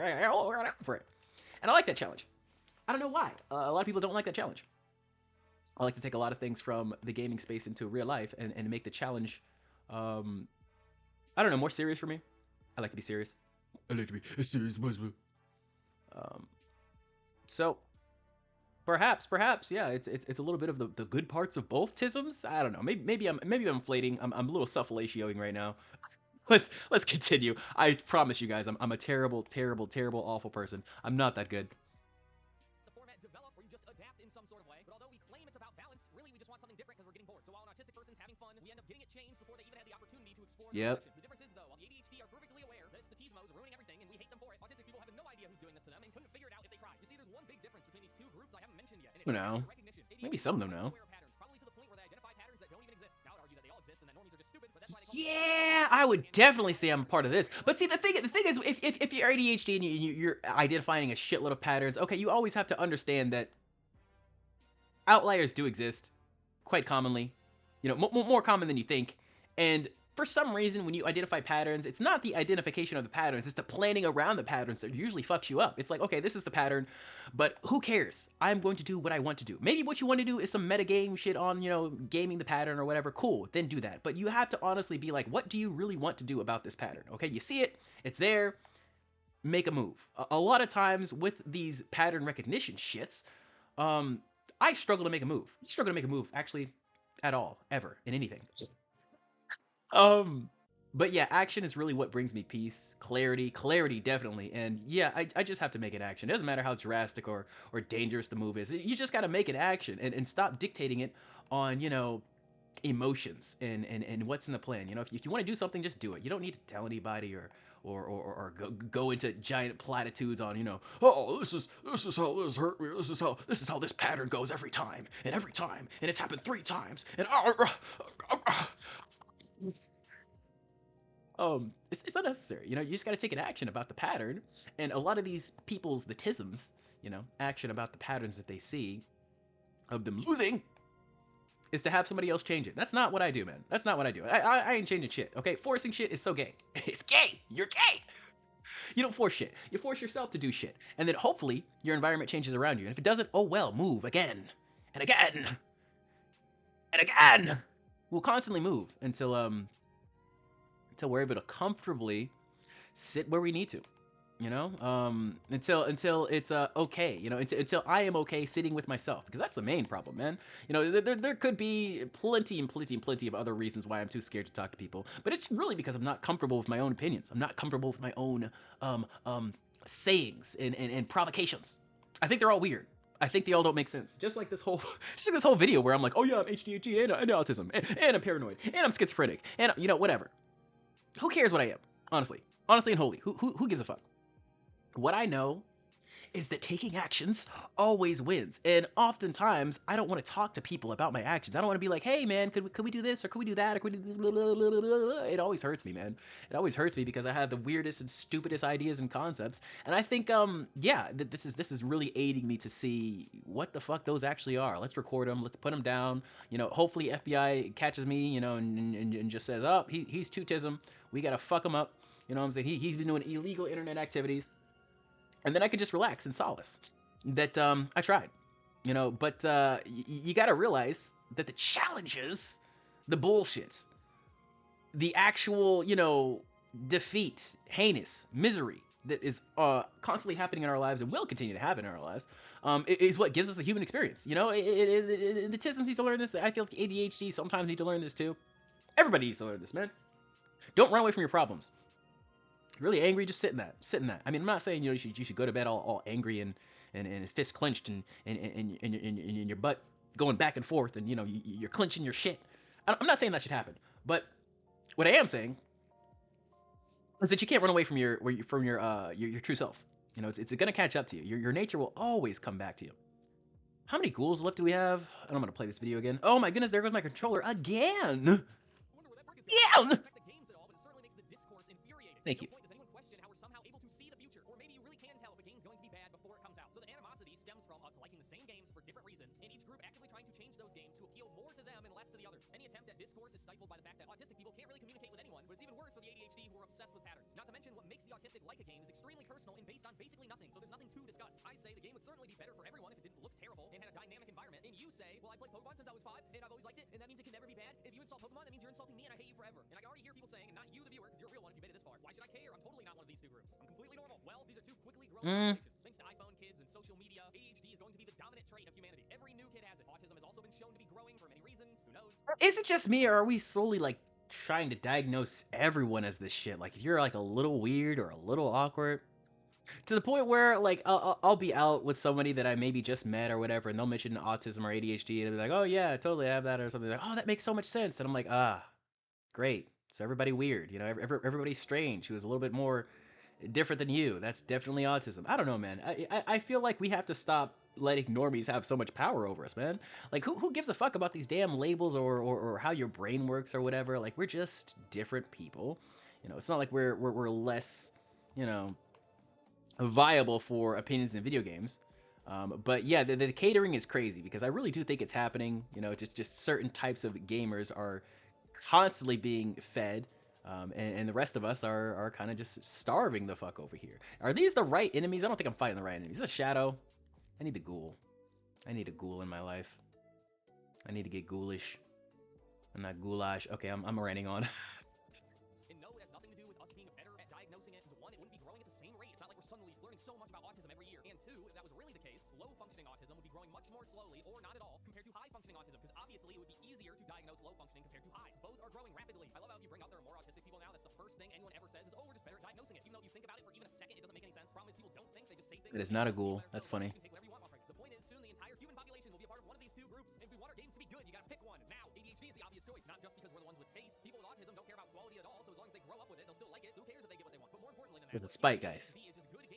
for it. And I like that challenge. I don't know why. A lot of people don't like that challenge. I like to take a lot of things from the gaming space into real life and make the challenge I don't know, more serious for me. I like to be serious. I like to be a serious Muslim. So perhaps, yeah, it's a little bit of the good parts of both tisms. I don't know. Maybe I'm inflating. I'm a little self-fellatioing right now. Let's continue. I promise you guys, I'm a terrible, awful person. I'm not that good. The format develop where you just adapt in some sort of way, but although we claim it's about balance, really we just want something different because we're getting bored. So while an autistic person's having fun, we end up getting it changed before they even had the opportunity to explore the Yep. perception. The difference is though, while the ADHD are perfectly aware that it's the T-Mos ruining everything and we hate them for it, autistic people have no idea who's doing this to them and couldn't figure it out if they tried. You see, there's one big difference between these two groups I haven't mentioned yet. And Who know? recognition. Maybe some of them know. Aware of patterns, probably to the point where they identify patterns that don't even exist. Now I would argue that they all exist and that normies are just stupid, but that's why they call Yeah, I would definitely say I'm a part of this. But see, the thing is, if you're ADHD and you're identifying a shitload of patterns, okay, you always have to understand that outliers do exist quite commonly, you know, more common than you think. And for some reason, when you identify patterns, it's not the identification of the patterns, it's the planning around the patterns that usually fucks you up. It's like, okay, this is the pattern, but who cares? I'm going to do what I want to do. Maybe what you want to do is some metagame shit on, you know, gaming the pattern or whatever. Cool, then do that. But you have to honestly be like, what do you really want to do about this pattern? Okay, you see it, it's there, make a move. A lot of times with these pattern recognition shits, I struggle to make a move. You struggle to make a move, actually, at all, ever, in anything. But yeah, action is really what brings me peace, clarity, definitely. And yeah, I just have to make an action. It doesn't matter how drastic or dangerous the move is. You just got to make an action and stop dictating it on, you know, emotions and what's in the plan. You know, if you want to do something, just do it. You don't need to tell anybody or go into giant platitudes on, you know, oh, this is how this hurt me. This is how this pattern goes every time, and it's happened 3 times, and it's unnecessary. You know, you just got to take an action about the pattern. And a lot of these people's, the tisms, you know, action about the patterns that they see of them losing is to have somebody else change it. That's not what I do, man. That's not what I do. I ain't changing shit, okay? Forcing shit is so gay. It's gay. You're gay. You don't force shit. You force yourself to do shit. And then hopefully your environment changes around you. And if it doesn't, oh well, move again and again and again. We'll constantly move until we're able to comfortably sit where we need to, you know, until it's okay, you know, until I am okay sitting with myself, because that's the main problem, man. You know, there could be plenty of other reasons why I'm too scared to talk to people, but it's really because I'm not comfortable with my own opinions. I'm not comfortable with my own sayings and provocations. I think they're all weird. I think they all don't make sense. Just like this whole video where I'm like, oh yeah, I'm ADHD and autism and I'm paranoid and I'm schizophrenic and, you know, whatever. Who cares what I am? Honestly and wholly. Who gives a fuck? What I know is that taking actions always wins. And oftentimes, I don't want to talk to people about my actions. I don't want to be like, hey, man, could we do this or could we do that? Or could we do... It always hurts me, man. It always hurts me because I have the weirdest and stupidest ideas and concepts. And I think, yeah, this is really aiding me to see what the fuck those actually are. Let's record them. Let's put them down. You know, hopefully FBI catches me, you know, and just says, oh, he's tootism. We got to fuck him up. You know what I'm saying? He's been doing illegal internet activities. And then I could just relax and solace that I tried, you know. But you got to realize that the challenges, the bullshits, the actual, you know, defeat, heinous misery that is constantly happening in our lives and will continue to happen in our lives is what gives us the human experience. You know, the tisms needs to learn this. I feel like ADHD sometimes need to learn this too. Everybody needs to learn this, man. Don't run away from your problems. Really angry, just sit in that. Sit in that. I mean, I'm not saying, you know, you should go to bed all angry and fist clenched and your butt going back and forth and, you know, you're clenching your shit. I'm not saying that should happen. But what I am saying is that you can't run away from your true self. You know, it's gonna catch up to you. Your nature will always come back to you. How many ghouls left do we have? I'm gonna play this video again. Oh my goodness, there goes my controller again. Yeah. Thank you. Any attempt at discourse is stifled by the fact that autistic people can't really communicate with anyone, but it's even worse for the ADHD who are obsessed with patterns. Not to mention, what makes the autistic like a game is extremely personal and based on basically nothing, so there's nothing to discuss. I say the game would certainly be better for everyone if it didn't look terrible and had a dynamic environment, and you say, well, I played Pokemon since I was 5, and I've always liked it, and that means it can never be bad. If you insult Pokemon, that means you're insulting me, and I hate you forever. And I can already hear people saying, and not you, the viewer, because you're a real one if you made it this far, why should I care? I'm totally not one of these two groups. I'm completely normal. Well, these are two quickly growing populations. Thanks to iPhone kids and social media, ADHD is going to be the dominant trait of humanity. Every new kid has it. Autism has also been shown to be growing for many reasons. Who knows? Is it just me, or are we slowly, like, trying to diagnose everyone as this shit? Like, if you're, like, a little weird or a little awkward, to the point where, like, I'll be out with somebody that I maybe just met or whatever, and they'll mention autism or ADHD, and they'll be like, oh, yeah, totally, I have that, or something. Like, oh, that makes so much sense. And I'm like, great. So everybody weird, you know, everybody's strange, who is a little bit more different than you. That's definitely autism. I don't know, man. I feel like we have to stop letting normies have so much power over us, man. Like, who gives a fuck about these damn labels or how your brain works or whatever? Like, we're just different people. You know, it's not like we're less, you know, viable for opinions in video games. But yeah, the catering is crazy because I really do think it's happening. You know, just certain types of gamers are constantly being fed. And the rest of us are kind of just starving the fuck over here. Are these the right enemies? I don't think I'm fighting the right enemies. Is this a shadow? I need the ghoul. I need a ghoul in my life. I need to get ghoulish. I'm not goulash. Okay, I'm ranting on. And no, it has nothing to do with us being better at diagnosing it, because one, it wouldn't be growing at the same rate. It's not like we're suddenly learning so much about autism every year. And two, if that was really the case, low-functioning autism would be growing much more slowly, or not at all, compared to high-functioning autism, because obviously it would be easier to diagnose low-functioning compared to high. Both are growing rapidly. I love how if you bring up there are more autistic people now, that's the first thing anyone ever says is, oh, we're just better at diagnosing it. Even though if you think about it for even a second, it doesn't make any sense. Problem is, people don't think, they just say things. It is not a ghoul. That's funny. The point is, soon the entire human population will be a part of one of these two groups. If we want our games to be good, you gotta pick one. Now, ADHD is the obvious choice, not just because we're the ones with taste. People with autism don't care about quality at all, so as long as they grow up with it, they'll still like it. So who cares if they get what they want? But more importantly than that, With the spike guys.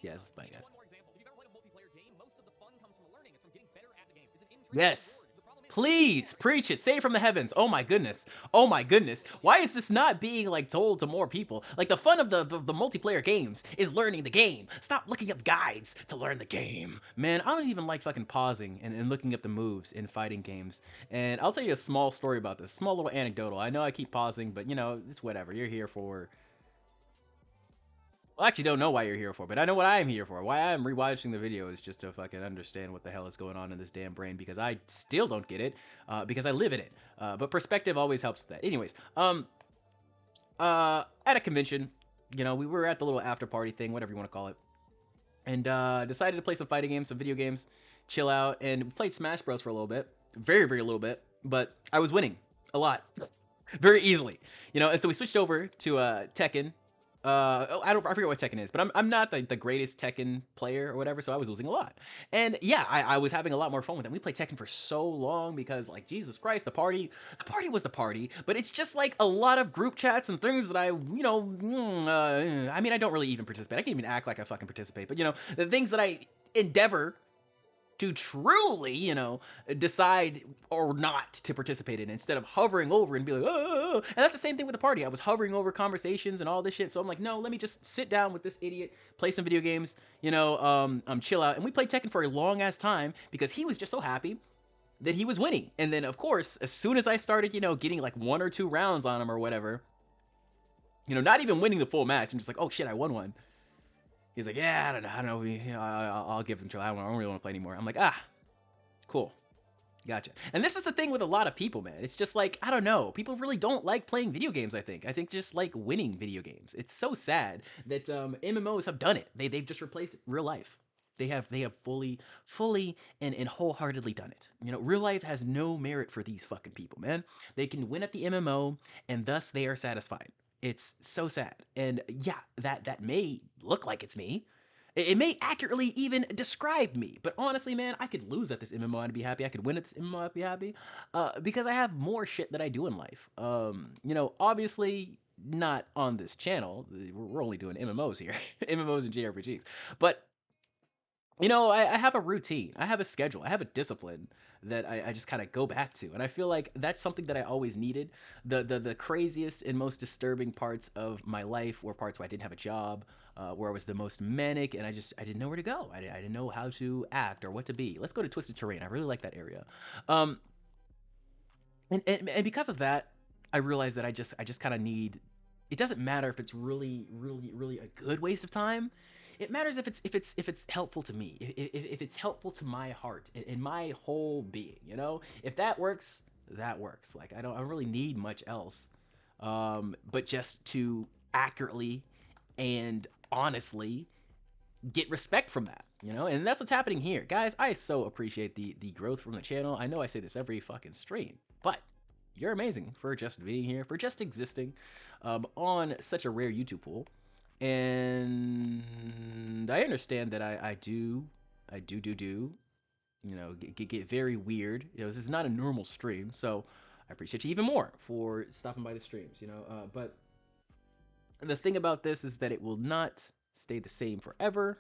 Yeah, it's spike guys. one more example. If you've ever played a multiplayer game, most of the fun comes from learning. It's from getting better at the game. It's an intrinsic Yes. reward. The problem is, Please preach it. Say it from the heavens. Oh my goodness. Oh my goodness. Why is this not being like told to more people? Like, the fun of the multiplayer games is learning the game. Stop looking up guides to learn the game. Man, I don't even like fucking pausing and looking up the moves in fighting games. And I'll tell you a small story about this. Small little anecdotal. I know I keep pausing, but you know, it's whatever. You're here for... Well, I actually don't know why you're here for, but I know what I am here for. Why I'm rewatching the video is just to fucking understand what the hell is going on in this damn brain, because I still don't get it, because I live in it. But perspective always helps with that. Anyways, at a convention, you know, we were at the little after party thing, whatever you want to call it, and decided to play some fighting games, some video games, chill out, and played Smash Bros for a little bit, very little bit, but I was winning a lot, very easily, you know. And so we switched over to Tekken. I forget what Tekken is, but I'm not the greatest Tekken player or whatever, so I was losing a lot. And yeah, I was having a lot more fun with them. We played Tekken for so long because, like, Jesus Christ, the party was the party, but it's just like a lot of group chats and things that I mean, I don't really even participate. I can't even act like I fucking participate, but the things that I endeavor to truly, decide or not to participate in instead of hovering over and be like, oh. And that's the same thing with the party. I was hovering over conversations and all this shit. So I'm like, no, let me just sit down with this idiot, play some video games, chill out. And we played Tekken for a long ass time because he was just so happy that he was winning. And then, of course, as soon as I started, getting like 1 or 2 rounds on him or whatever, not even winning the full match, I'm just like, oh shit, I won one. He's like, yeah, I don't know. I'll give them to. I don't really want to play anymore. I'm like, cool, gotcha. And this is the thing with a lot of people, man. It's just like, I don't know. People really don't like playing video games. I think just like winning video games. It's so sad that MMOs have done it. They've just replaced real life. They have fully and wholeheartedly done it. Real life has no merit for these fucking people, man. They can win at the MMO, and thus they are satisfied. It's so sad. And yeah, that may look like it's me. It may accurately even describe me. But honestly, man, I could lose at this MMO and be happy. I could win at this MMO and be happy. Because I have more shit that I do in life. Obviously not on this channel. We're only doing MMOs here. MMOs and JRPGs. But I have a routine. I have a schedule. I have a discipline that I just kind of go back to. And I feel like that's something that I always needed. The craziest and most disturbing parts of my life were parts where I didn't have a job, where I was the most manic, and I didn't know where to go. I didn't know how to act or what to be. Let's go to Twisted Terrain. I really like that area. And because of that, I realized that I just kind of need. It doesn't matter if it's really a good waste of time. It matters if it's helpful to me, if it's helpful to my heart and my whole being. If that works, that works. Like I don't really need much else, but just to accurately and honestly get respect from that. And that's what's happening here, guys. I so appreciate the growth from the channel. I know I say this every fucking stream, but you're amazing for just being here, for just existing on such a rare YouTube pool. And I understand that I do, get very weird. This is not a normal stream, so I appreciate you even more for stopping by the streams, but the thing about this is that it will not stay the same forever.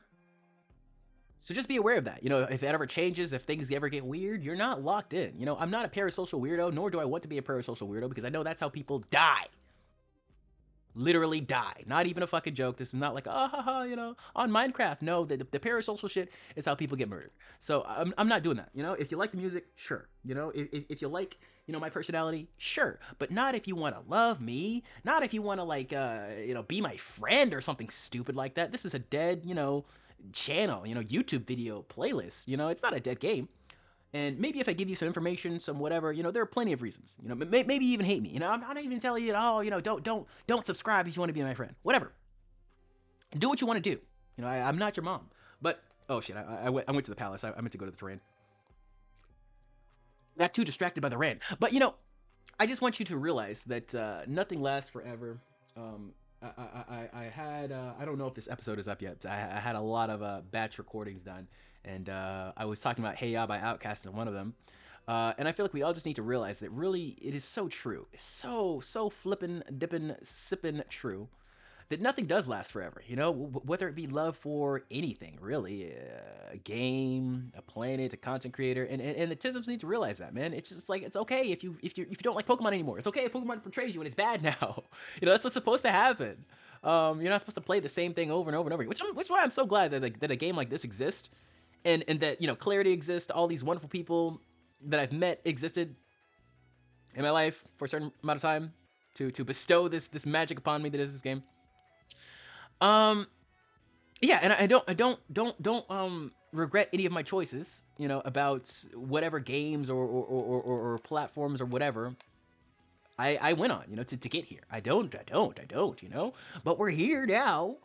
So just be aware of that. If it ever changes, if things ever get weird, you're not locked in. I'm not a parasocial weirdo, nor do I want to be a parasocial weirdo, because I know that's how people die. Literally die. Not even a fucking joke. This is not like, on Minecraft. No, the parasocial shit is how people get murdered. So I'm not doing that. If you like the music, sure. If you like, my personality, sure. But not if you want to love me. Not if you want to, like, be my friend or something stupid like that. This is a dead, channel, YouTube video playlist. It's not a dead game. And maybe if I give you some information, some whatever, there are plenty of reasons. Maybe even hate me. I'm not even telling you, don't subscribe if you want to be my friend. Whatever. Do what you want to do. I'm not your mom. But oh shit, I went to the palace. I meant to go to the terrain. Got too distracted by the rain. But I just want you to realize that nothing lasts forever. I had I don't know if this episode is up yet. I had a lot of batch recordings done. And I was talking about Hey Ya by Outkast in one of them. And I feel like we all just need to realize that really it is so true. It's so flippin', dippin', sippin' true that nothing does last forever. Whether it be love for anything, really. A game, a planet, a content creator. And the Tisms need to realize that, man. It's just like, it's okay if you don't like Pokemon anymore. It's okay if Pokemon portrays you and it's bad now. That's what's supposed to happen. You're not supposed to play the same thing over and over and over again. Which is why I'm so glad that a game like this exists. And that, Clarity exists, all these wonderful people that I've met existed in my life for a certain amount of time to bestow this magic upon me that is this game. Yeah, and I don't regret any of my choices, about whatever games or platforms or whatever I went on, to get here. I don't, but we're here now.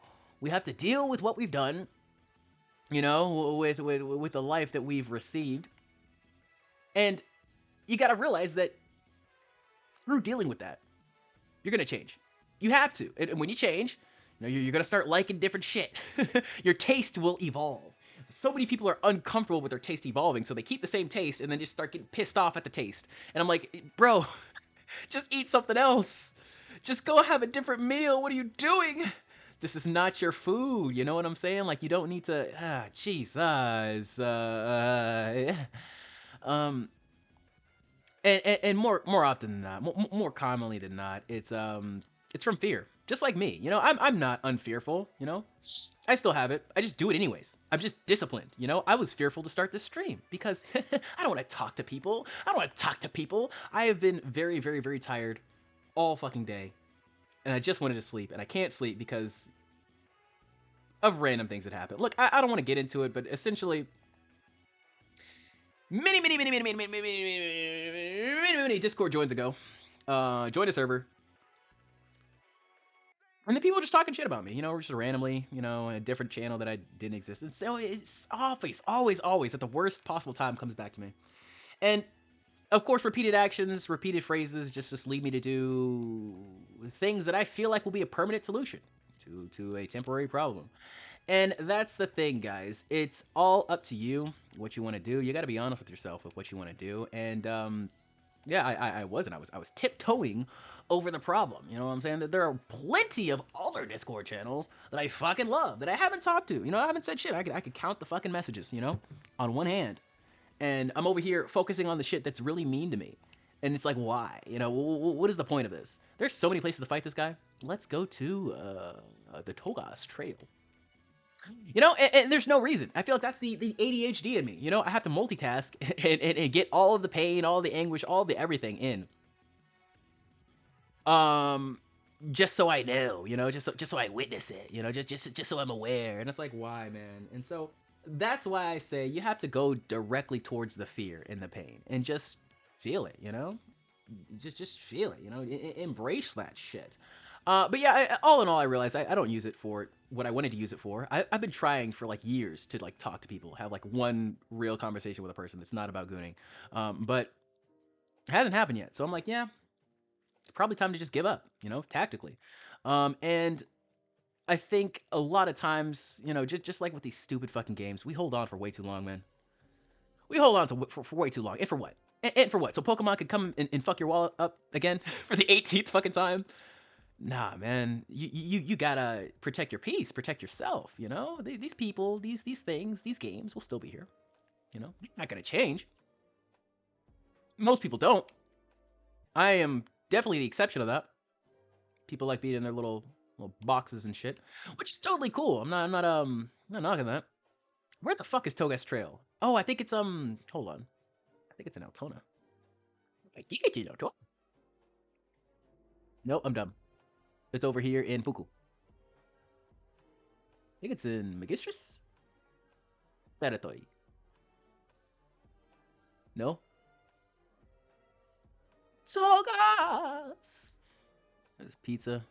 We have to deal with what we've done. With the life that we've received. And you got to realize that through dealing with that, you're going to change. You have to. And when you change, You know, you're gonna start liking different shit. Your taste will evolve. So many people are uncomfortable with their taste evolving, so they keep the same taste and then just start getting pissed off at the taste. And I'm like, bro, just eat something else. Just go have a different meal. What are you doing? This is not your food. You know what I'm saying? Like, you don't need to. Jesus. And more often than not, more commonly than not, it's from fear. Just like me, you know, I'm not unfearful, you know. I still have it. I just do it anyways. I'm just disciplined, you know. I was fearful to start this stream because I don't want to talk to people. I don't want to talk to people. I have been very, very, very tired all fucking day, and I just wanted to sleep, and I can't sleep because of random things that happen. Look, I don't want to get into it, but essentially, many Discord joins ago, joined a server, and the people were just talking shit about me, you know, just randomly, you know, a different channel that I didn't exist. And so it's always at the worst possible time comes back to me. And of course, repeated actions, repeated phrases just lead me to do things that I feel like will be a permanent solution to a temporary problem. And that's the thing, guys. It's all up to you what you want to do. You got to be honest with yourself with what you want to do. And yeah, I wasn't. I was tiptoeing over the problem. You know what I'm saying? That there are plenty of other Discord channels that I fucking love that I haven't talked to. You know, I haven't said shit. I could count the fucking messages, you know, on one hand. And I'm over here focusing on the shit that's really mean to me. And it's like, why? You know, what is the point of this? There's so many places to fight this guy. Let's go to the Togas Trail. You know, and there's no reason. I feel like that's the ADHD in me. You know, I have to multitask and get all of the pain, all the anguish, all the everything in. Just so I know, you know, just so I witness it, you know, just so I'm aware. And it's like, why, man? And so that's why I say you have to go directly towards the fear and the pain and just feel it, you know? Just feel it, you know? Embrace that shit. But yeah, all in all, I realized I don't use it for what I wanted to use it for. I've been trying for like years to like talk to people, have like one real conversation with a person that's not about gooning. But it hasn't happened yet. So I'm like, yeah, it's probably time to just give up, you know, tactically. And I think a lot of times, you know, just like with these stupid fucking games, we hold on for way too long, man. We hold on to for way too long. And for what? And for what? So Pokemon could come and fuck your wallet up again for the 18th fucking time? Nah, man. You gotta protect your peace, protect yourself, you know? These people, these things, these games will still be here. You know? Not gonna change. Most people don't. I am definitely the exception of that. People like being in their little boxes and shit, which is totally cool. I'm not knocking that. Where the fuck is Togas Trail? Oh, I think it's hold on. I think it's in Altona. I think it's in Altona. Nope, I'm dumb. It's over here in Puku. I think it's in Magistris? Territory. No? Togas! There's pizza.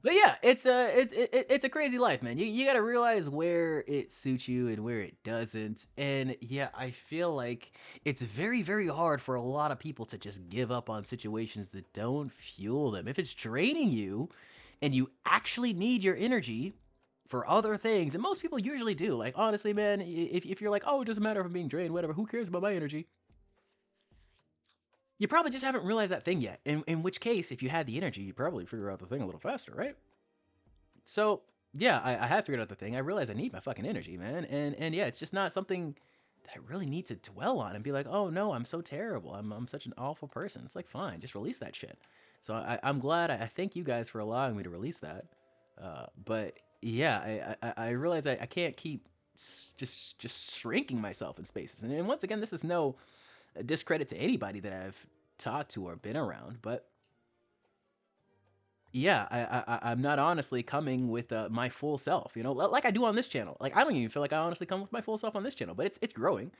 But yeah, it's a crazy life, man. You gotta realize where it suits you and where it doesn't. And yeah, I feel like it's very, very hard for a lot of people to just give up on situations that don't fuel them. If it's draining you and you actually need your energy for other things, and most people usually do. Like, honestly, man, if you're like, oh, it doesn't matter if I'm being drained, whatever, who cares about my energy? You probably just haven't realized that thing yet. In which case, if you had the energy, you'd probably figure out the thing a little faster, right? So, yeah, I have figured out the thing. I realize I need my fucking energy, man. And yeah, it's just not something that I really need to dwell on and be like, oh no, I'm so terrible. I'm such an awful person. It's like, fine, just release that shit. So I'm glad. I thank you guys for allowing me to release that. But yeah, I realize I can't keep just shrinking myself in spaces. And once again, this is no discredit to anybody that I've talked to or been around, but yeah, I'm not honestly coming with my full self, you know, like I do on this channel. Like, I don't even feel like I honestly come with my full self on this channel, but it's growing.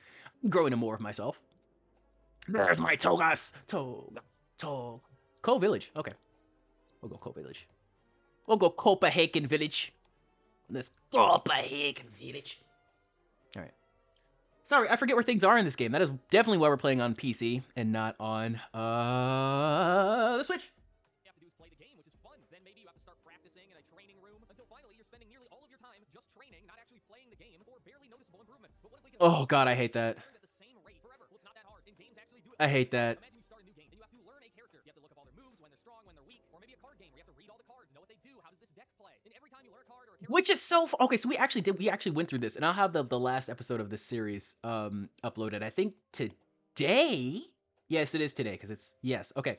I'm growing to more of myself. There's my Togas! Co Village. Okay. We'll go Co Village. We'll go Copenhagen Village. This Copenhagen Village. Alright. Sorry, I forget where things are in this game. That is definitely why we're playing on PC and not on the Switch. You have to do is play the game, which is fun. Then maybe you have But what if we could Oh god, I hate that. learn at the same rate forever? Well, it's not that hard, and games actually do it. I hate that. Imagine you start a new game, and you have to learn a character. You have to look up all their moves, when they're strong, when they're weak, or maybe a card game where you have to read all the cards, know what they do, how does this deck play? And every time you learn a card or a character, Which is so okay. So we actually went through this, and I'll have the last episode of this series uploaded. I think today. Yes, it is today because it's yes. Okay.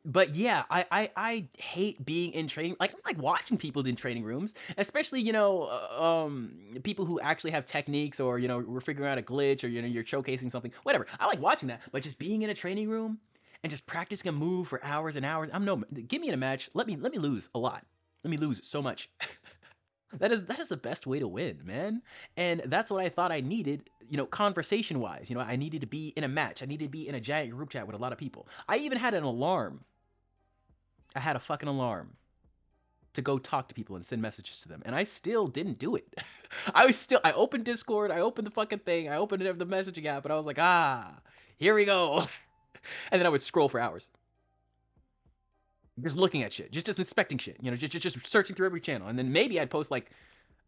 But yeah, I hate being in training. Like I like watching people in training rooms, especially people who actually have techniques, or we're figuring out a glitch, or you're showcasing something. Whatever. I like watching that, but just being in a training room and just practicing a move for hours and hours. Give me in a match. Let me lose a lot. Let me lose so much. That is the best way to win, man. And that's what I thought I needed, conversation wise. I needed to be in a match. I needed to be in a giant group chat with a lot of people. I even had an alarm. I had a fucking alarm to go talk to people and send messages to them, and I still didn't do it. I opened Discord, I opened the fucking thing, I opened the messaging app, and I was like, here we go. And then I would scroll for hours. Just looking at shit, just inspecting shit, just searching through every channel, and then maybe I'd post like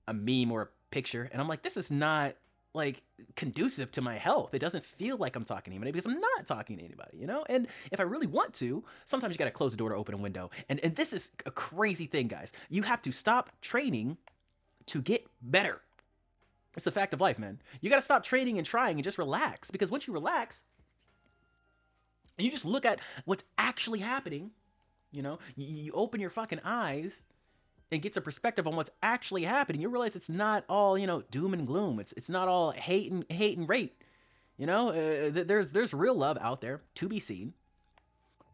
a meme or a picture, and I'm like, this is not like conducive to my health. It doesn't feel like I'm talking to anybody because I'm not talking to anybody, And if I really want to, sometimes you gotta close the door to open a window. And this is a crazy thing, guys. You have to stop training to get better. It's a fact of life, man. You gotta stop training and trying and just relax, because once you relax and you just look at what's actually happening. You open your fucking eyes and get some perspective on what's actually happening. You realize it's not all, doom and gloom. It's not all hate and rate. There's real love out there to be seen.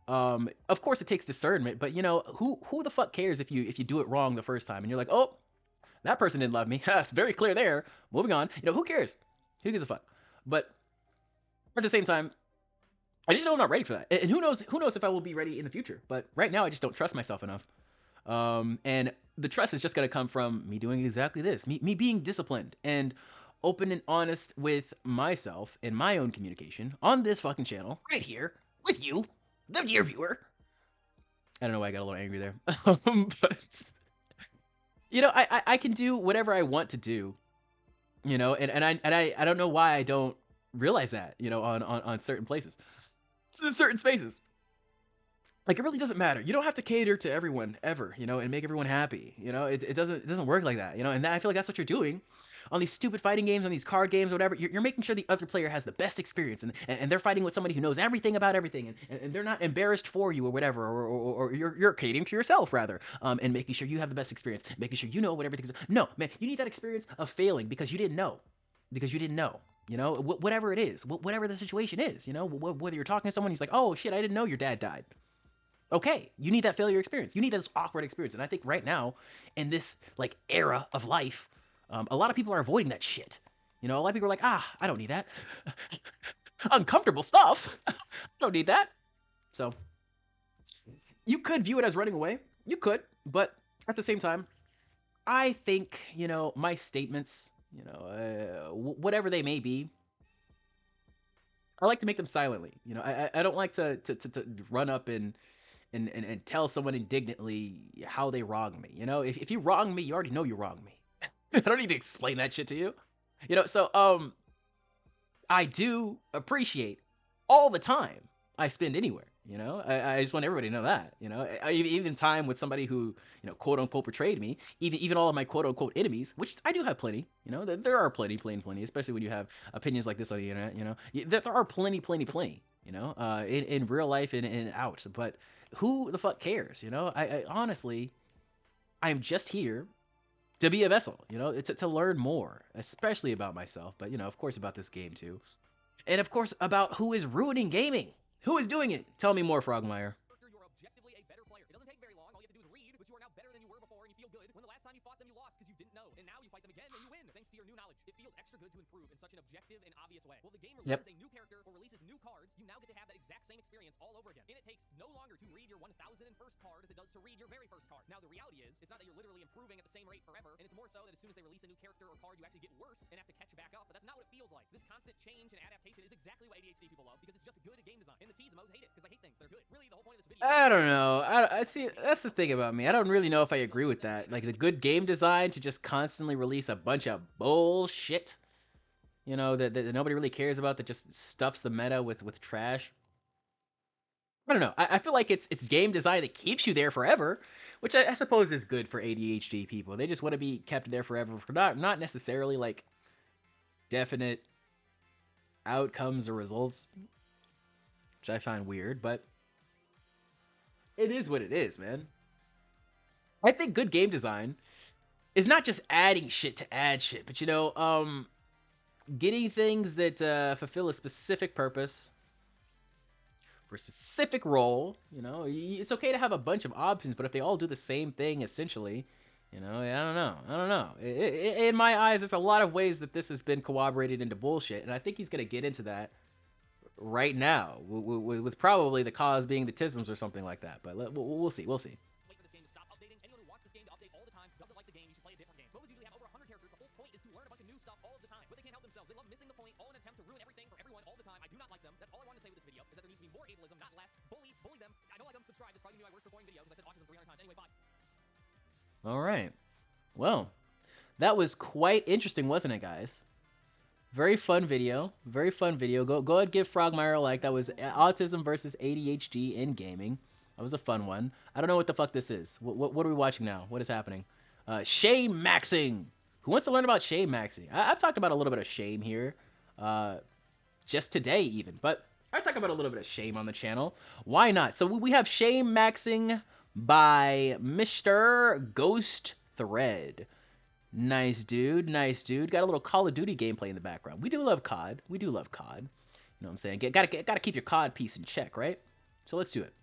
Of course it takes discernment, but who the fuck cares if you do it wrong the first time and you're like, oh, that person didn't love me. It's very clear there. Moving on. Who cares? Who gives a fuck? But at the same time, I just know I'm not ready for that. And who knows if I will be ready in the future. But right now, I just don't trust myself enough. And the trust is just going to come from me doing exactly this. Me being disciplined and open and honest with myself and my own communication on this fucking channel right here with you, the dear viewer. I don't know why I got a little angry there. But, I can do whatever I want to do, and I don't know why I don't realize that, on certain places. Certain spaces. Like, it really doesn't matter. You don't have to cater to everyone ever, and make everyone happy. It doesn't work like that, and I feel like that's what you're doing on these stupid fighting games, on these card games, whatever. You're making sure the other player has the best experience, and they're fighting with somebody who knows everything about everything, and they're not embarrassed for you or whatever, or you're catering to yourself rather, and making sure you have the best experience, making sure you know what everything's. No, man, you need that experience of failing because you didn't know. Whatever it is, whatever the situation is, whether you're talking to someone who's like, oh shit, I didn't know your dad died. Okay, you need that failure experience. You need this awkward experience. And I think right now, in this like era of life, a lot of people are avoiding that shit. A lot of people are like, I don't need that. Uncomfortable stuff. I don't need that. So you could view it as running away. You could, but at the same time, I think, my statements, whatever they may be, I like to make them silently. I don't like to run up and tell someone indignantly how they wronged me. If you wrong me, you already know you wronged me. I don't need to explain that shit to you. So I do appreciate all the time I spend anywhere. I just want everybody to know that. Even time with somebody who quote unquote betrayed me. Even all of my quote unquote enemies, which I do have plenty. There are plenty, especially when you have opinions like this on the internet. There are plenty. In real life and out. But who the fuck cares? I honestly, I'm just here to be a vessel. To learn more, especially about myself, but of course about this game too, and of course about who is ruining gaming. Who is doing it? Tell me more, Frogmire. You're objectively a better player. It doesn't take very long. All you have to do is read, but you are now better than you were before, and you feel good. When the last time you fought them, you lost because you didn't know, and now you fight them again and you win thanks to your new knowledge. It feels extra good to improve in such an objective and obvious way. Well, the game releases a new character or releases new cards. You now get to have that exact same experience all over again, and it takes no longer to read your 1001st card as it does to read your very first card. Now, the reality is, it's not that you're literally improving at the same rate forever, and it's more so that as soon as they release a new character or card, you actually get worse and have to catch back up. But that's not what it feels like. This constant change and adaptation is exactly what ADHD people love because it's just good game design. And the T's and O's hate it because they hate things. They're good. Really, the whole point of this video. I don't know. I see. That's the thing about me. I don't really know if I agree with that. Like the good game design to just constantly release a bunch of bullshit. you know, that nobody really cares about, that just stuffs the meta with trash. I don't know. I feel like it's game design that keeps you there forever, which I suppose is good for ADHD people. They just want to be kept there forever for not necessarily like definite outcomes or results, which I find weird, but it is what it is, man. I think good game design is not just adding shit to add shit, but you know, getting things that fulfill a specific purpose for a specific role. You know, it's okay to have a bunch of options, but if they all do the same thing essentially, you know, I don't know. In my eyes, there's a lot of ways that this has been corroborated into bullshit, and I think he's gonna get into that right now, with probably the cause being the tisms or something like that. But we'll see. We'll see. Wait for this game to stop updating. Anyone who wants this game to update all the time doesn't like the game. You should play a different game. MOBAs usually have over 100 characters. The whole point is to learn a bunch of new stuff all of the time, but they can't help themselves. They love missing the point, all in an attempt to ruin everything for everyone all the time. I do not like them. That's all I wanted to say with this video, is that there needs to be more ableism, not less. Bully them. I don't like them. Subscribe. This is probably gonna be my worst performing video because I said autism 300 times. Anyway, bye. All right. Well, that was quite interesting, wasn't it, guys? Very fun video. Very fun video. Go ahead, give Frogmire a like. That was autism versus ADHD in gaming. That was a fun one. I don't know what the fuck this is. What are we watching now? What is happening? Shame maxing. Who wants to learn about shame maxing? I've talked about a little bit of shame here, just today even. But I talk about a little bit of shame on the channel. Why not? So we have shame maxing by Mr. Ghost Thread. Nice dude, nice dude. Got a little Call of Duty gameplay in the background. We do love COD. We do love COD. You know what I'm saying? Gotta keep your COD piece in check, right? So let's do it.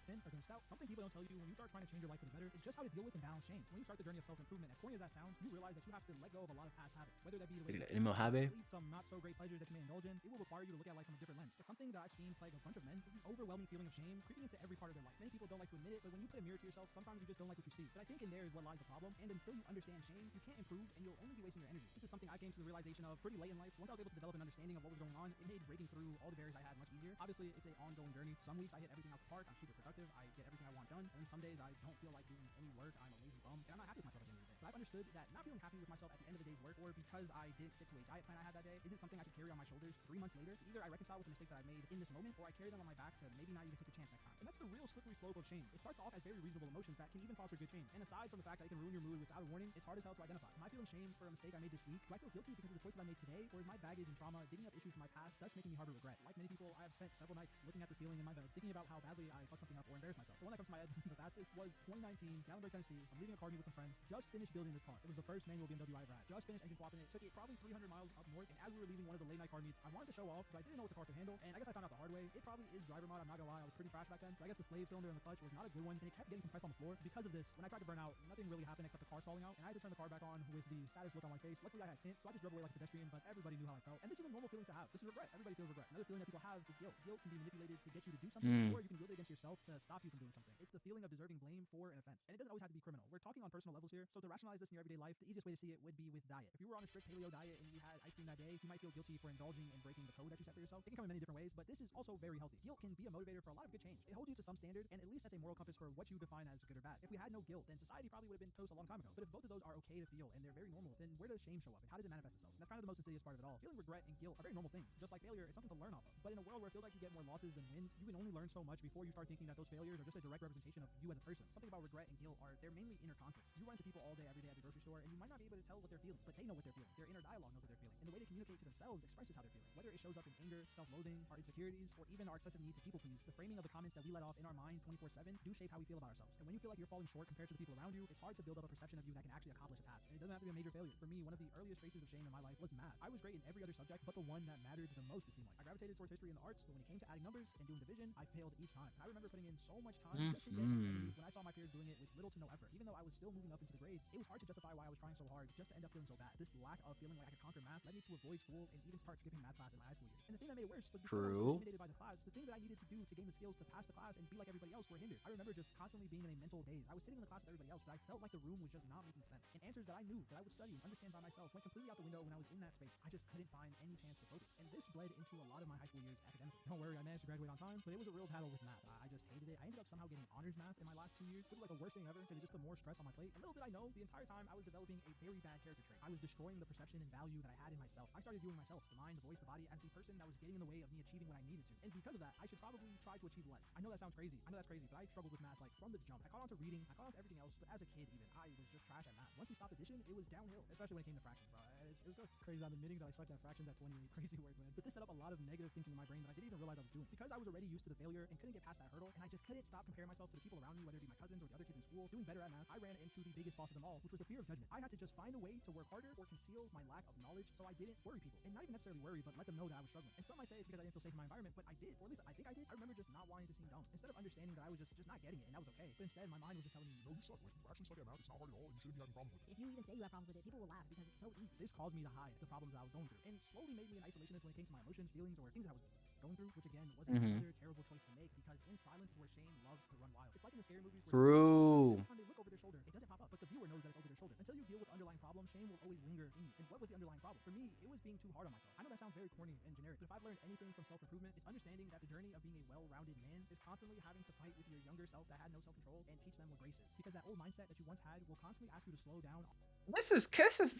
Against out, something people don't tell you when you start trying to change your life for the better is just how to deal with and balance shame. When you start the journey of self-improvement, as corny as that sounds, you realize that you have to let go of a lot of past habits, whether that be the way you sleep, some not so great pleasures that you may indulge in. It will require you to look at life from a different lens. But something that I've seen plague a bunch of men is the overwhelming feeling of shame creeping into every part of their life. Many people don't like to admit it, but when you put a mirror to yourself, sometimes you just don't like what you see. But I think in there is what lies the problem, and until you understand shame, you can't improve and you'll only be wasting your energy. This is something I came to the realization of pretty late in life. Once I was able to develop an understanding of what was going on, it made breaking through all the barriers I had much easier. Obviously, it's an ongoing journey. Some weeks I hit everything out the park, I'm super productive, I get everything I want done, and some days I don't feel like doing any work, I'm a lazy bum, and I'm not happy with myself at the end of the day. But I've understood that not feeling happy with myself at the end of the day's work, or because I didn't stick to a diet plan I had that day, isn't something I should carry on my shoulders 3 months later. Either I reconcile with the mistakes that I've made in this moment, or I carry them on my back to maybe not even take a chance next time. And that's the real slippery slope of shame. It starts off as very reasonable emotions that can even foster good change. And aside from the fact that it can ruin your mood without a warning, it's hard as hell to identify. Am I feeling shame for a mistake I made this week? Do I feel guilty because of the choices I made today? Or is my baggage and trauma digging up issues from my past, thus making me harbor regret? Like many people, I have spent several nights looking at the ceiling in my bed, thinking about how badly I fucked something up or embarrassed myself. The one that comes to my head the fastest was 2019, Gallenberg, Tennessee. I'm leaving a car meet with some friends. Just finished building this car. It was the first manual BMW I ever had. Just finished engine swapping it. Took it probably 300 miles up north. And as we were leaving one of the late night car meets, I wanted to show off, but I didn't know what the car could handle. And I guess I found out the hard way. It probably is driver mod. I'm not gonna lie. I was pretty trash back then. But I guess the slave cylinder in the clutch was not a good one, and it kept getting compressed on the floor. Because of this, when I tried to burn out, nothing really happened except the car stalling out, and I had to turn the car back on with the saddest look on my face. Luckily, I had tint, so I just drove away like a pedestrian. But everybody knew how I felt, and this is a normal feeling to have. This is regret. Everybody feels regret. Another feeling that people have is guilt. Guilt can be manipulated to get you to do something, or you can wield it against yourself to stop you from doing something. It's the feeling of deserving blame for an offense, and it doesn't always have to be criminal. We're talking on personal levels here, so to rationalize this in your everyday life, the easiest way to see it would be with diet. If you were on a strict paleo diet and you had ice cream that day, you might feel guilty for indulging and breaking the code that you set for yourself. It can come in many different ways, but this is also very healthy. Guilt can be a motivator for a lot of good change. It holds you to some standard, and at least sets a moral compass for what you define as good or bad. If we had no guilt, then society probably would have been toast a long time ago. But if both of those are okay to feel and they're very normal, then where does shame show up and how does it manifest itself? And that's kind of the most insidious part of it all. Feeling regret and guilt are very normal things. Just like failure is something to learn off of. But in a world where it feels like you get more losses than wins, you can only learn so much before you start thinking that those failures are just a direct representation of you as a person. Something about regret and guilt are they're mainly inner conflicts. You run into people all day, every day at the grocery store, and you might not be able to tell what they're feeling, but they know what they're feeling. Their inner dialogue knows what they're feeling. And the way they communicate to themselves expresses how they're feeling. Whether it shows up in anger, self-loathing, our insecurities, or even our excessive need to people please, the framing of the comments that we let off in our mind 24/7 do shape how we feel about ourselves. And when you feel like you're falling short compared to the people around you, it's hard to build up a perception of you that can actually accomplish a task. And it doesn't have to be a major failure. For me, one of the earliest traces of shame in my life was math. I was great in every other subject, but the one that mattered the most, it seemed like. I gravitated towards history and the arts, but when it came to adding numbers and doing division, I failed each time. And I remember putting in so much time just to get a 70 when I saw my peers doing it with little to no effort. Even though I was still moving up into the grades, it was hard to justify why I was trying so hard just to end up feeling so bad. This lack of feeling like I could conquer math led me to avoid school and even start skipping math class in my high school years. And the thing that made it worse was because I was so True. intimidated by the class. The thing that I needed to do to gain the skills to pass the class and be like everybody else were hindered. I remember just constantly being in a mental daze. I was sitting in the class with everybody else, but I felt like the room was just not making sense. And answers that I knew that I would study and understand by myself went completely out the window when I was in that space. I just couldn't find any chance to focus. And this bled into a lot of my high school years academically. Don't worry, I managed to graduate on time, but it was a real battle with math. I just hated it. I ended up somehow getting honors math in my last 2 years. It was like the worst thing ever because it just put more stress on my plate. And little did I know, the entire time I was developing a very bad character trait. I was destroying the perception and value that I had in myself. I started viewing myself, the mind, the voice, the body, as the person that was getting in the way of me achieving what I needed to. And because of that, I should probably try to achieve less. I know that sounds crazy. I know that's crazy, but I struggled with math like from the jump. I caught on to reading, I caught on to everything else, but as a kid even, I was just trash at math. Once we stopped addition, it was downhill, especially when it came to fractions, bro. It was good. It's crazy. I'm admitting that I sucked at fractions at 28. Crazy word, man. But this set up a lot of negative thinking in my brain that I didn't even realize I was doing. Because I was already used to the failure and couldn't get past that hurdle, and I just couldn't stop comparing myself to the people around me, whether it be my cousins or the other kids in school, doing better at math. I ran into the biggest boss of them all, which was the fear of judgment. I had to just find a way to work harder or conceal my lack of knowledge so I didn't worry people. And not even necessarily worry, but let them know that I was struggling. And some might say it's because I didn't feel safe in my environment, but I did. Or at least I think I did. I remember just not wanting to seem dumb. Instead of understanding that I was just not getting it, and that was okay. But instead, my mind was just telling me, no, you suck. Like, you actually suck at math. It's not hard at all. You shouldn't be having problems with it. If you even say you have problems with it, people will laugh because it's so easy. This caused me to hide the problems that I was going through, and slowly made me an isolationist when it came to my emotions, feelings, or things that I was going through, which again was another terrible choice to make because in silence is where shame loves to run wild. It's like in the scary movies where True. every time they look over their shoulder, it doesn't pop up, but the viewer knows that it's over their shoulder. Until you deal with the underlying problem, shame will always linger in you. And what was the underlying problem? For me, it was being too hard on myself. I know that sounds very corny and generic, but if I've learned anything from self-improvement, it's understanding that the journey of being a well-rounded man is constantly having to fight with your younger self that had no self-control and teach them what grace is. Because that old mindset that you once had will constantly ask you to slow down. This is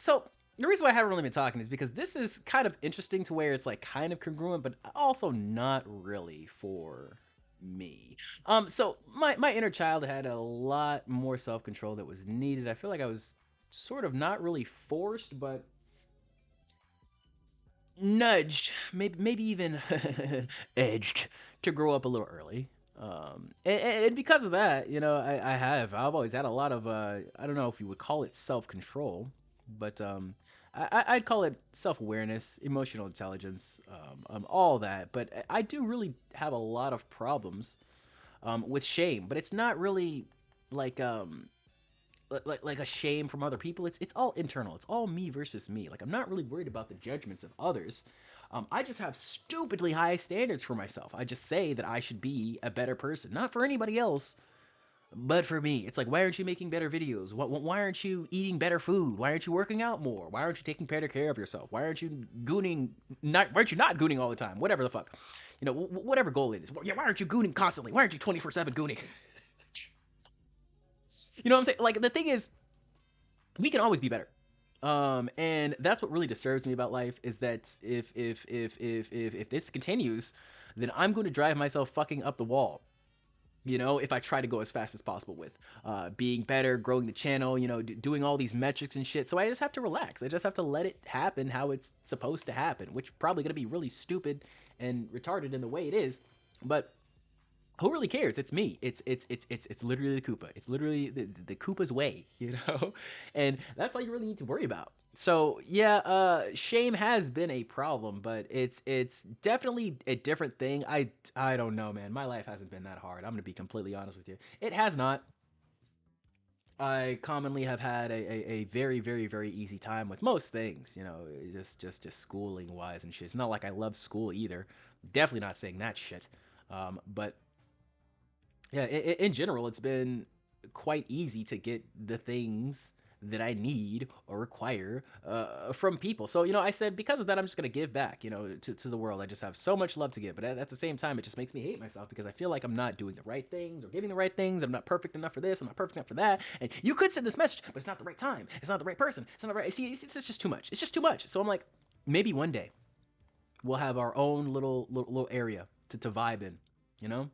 so. The reason why I haven't really been talking is because this is kind of interesting to where it's like kind of congruent, but also not really for me. So my inner child had a lot more self control that was needed. I feel like I was sort of not really forced, but nudged, maybe even edged to grow up a little early. And because of that, you know, I've always had a lot of I don't know if you would call it self control, but I'd call it self awareness, emotional intelligence, all that. But I do really have a lot of problems with shame, but it's not really like like a shame from other people. It's all internal. It's all me versus me. Like I'm not really worried about the judgments of others. I just have stupidly high standards for myself. I just say that I should be a better person, not for anybody else, but for me. It's like, why aren't you making better videos? Why aren't you eating better food? Why aren't you working out more? Why aren't you taking better care of yourself? Why aren't you gooning? Why aren't you not gooning all the time? Whatever the fuck, you know, whatever goal it is. Yeah, why aren't you gooning constantly? Why aren't you 24/7 gooning? You know what I'm saying? Like the thing is, we can always be better. And that's what really disturbs me about life is that if this continues, then I'm going to drive myself fucking up the wall. You know, if I try to go as fast as possible with being better, growing the channel, you know, doing all these metrics and shit. So I just have to relax. I just have to let it happen how it's supposed to happen, which probably going to be really stupid and retarded in the way it is. But who really cares? It's me. It's literally the Koopa. It's literally the Koopa's way, you know? And that's all you really need to worry about. So yeah, shame has been a problem, but it's definitely a different thing. I don't know, man. My life hasn't been that hard. I'm gonna be completely honest with you. It has not. I commonly have had a very, very, very easy time with most things, you know, just schooling wise and shit. It's not like I love school either. Definitely not saying that shit. But yeah, in general, it's been quite easy to get the things that I need or require from people. So, you know, I said because of that, I'm just going to give back, you know, to the world. I just have so much love to give. But at the same time, it just makes me hate myself because I feel like I'm not doing the right things or giving the right things. I'm not perfect enough for this. I'm not perfect enough for that. And you could send this message, but it's not the right time. It's not the right person. It's not the right. See, it's just too much. It's just too much. So I'm like, maybe one day we'll have our own little area to vibe in, you know?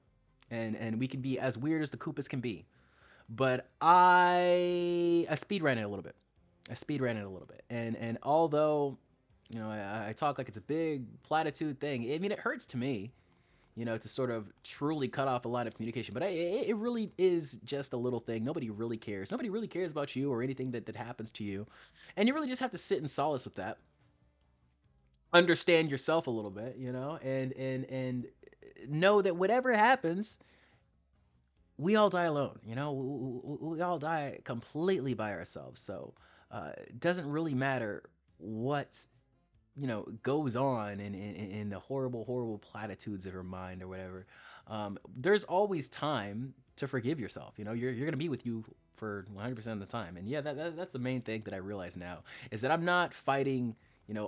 And we can be as weird as the Koopas can be. But I speed ran it a little bit. And although, you know, I talk like it's a big platitude thing, I mean, it hurts to me, you know, to sort of truly cut off a line of communication. But it really is just a little thing. Nobody really cares. Nobody really cares about you or anything that happens to you. And you really just have to sit in solace with that. Understand yourself a little bit, you know, and know that whatever happens, we all die alone, you know, we all die completely by ourselves. So it doesn't really matter what goes on in the horrible platitudes of her mind or whatever, there's always time to forgive yourself. You're gonna be with you for 100% of the time. And yeah, that's the main thing that I realize now, is that I'm not fighting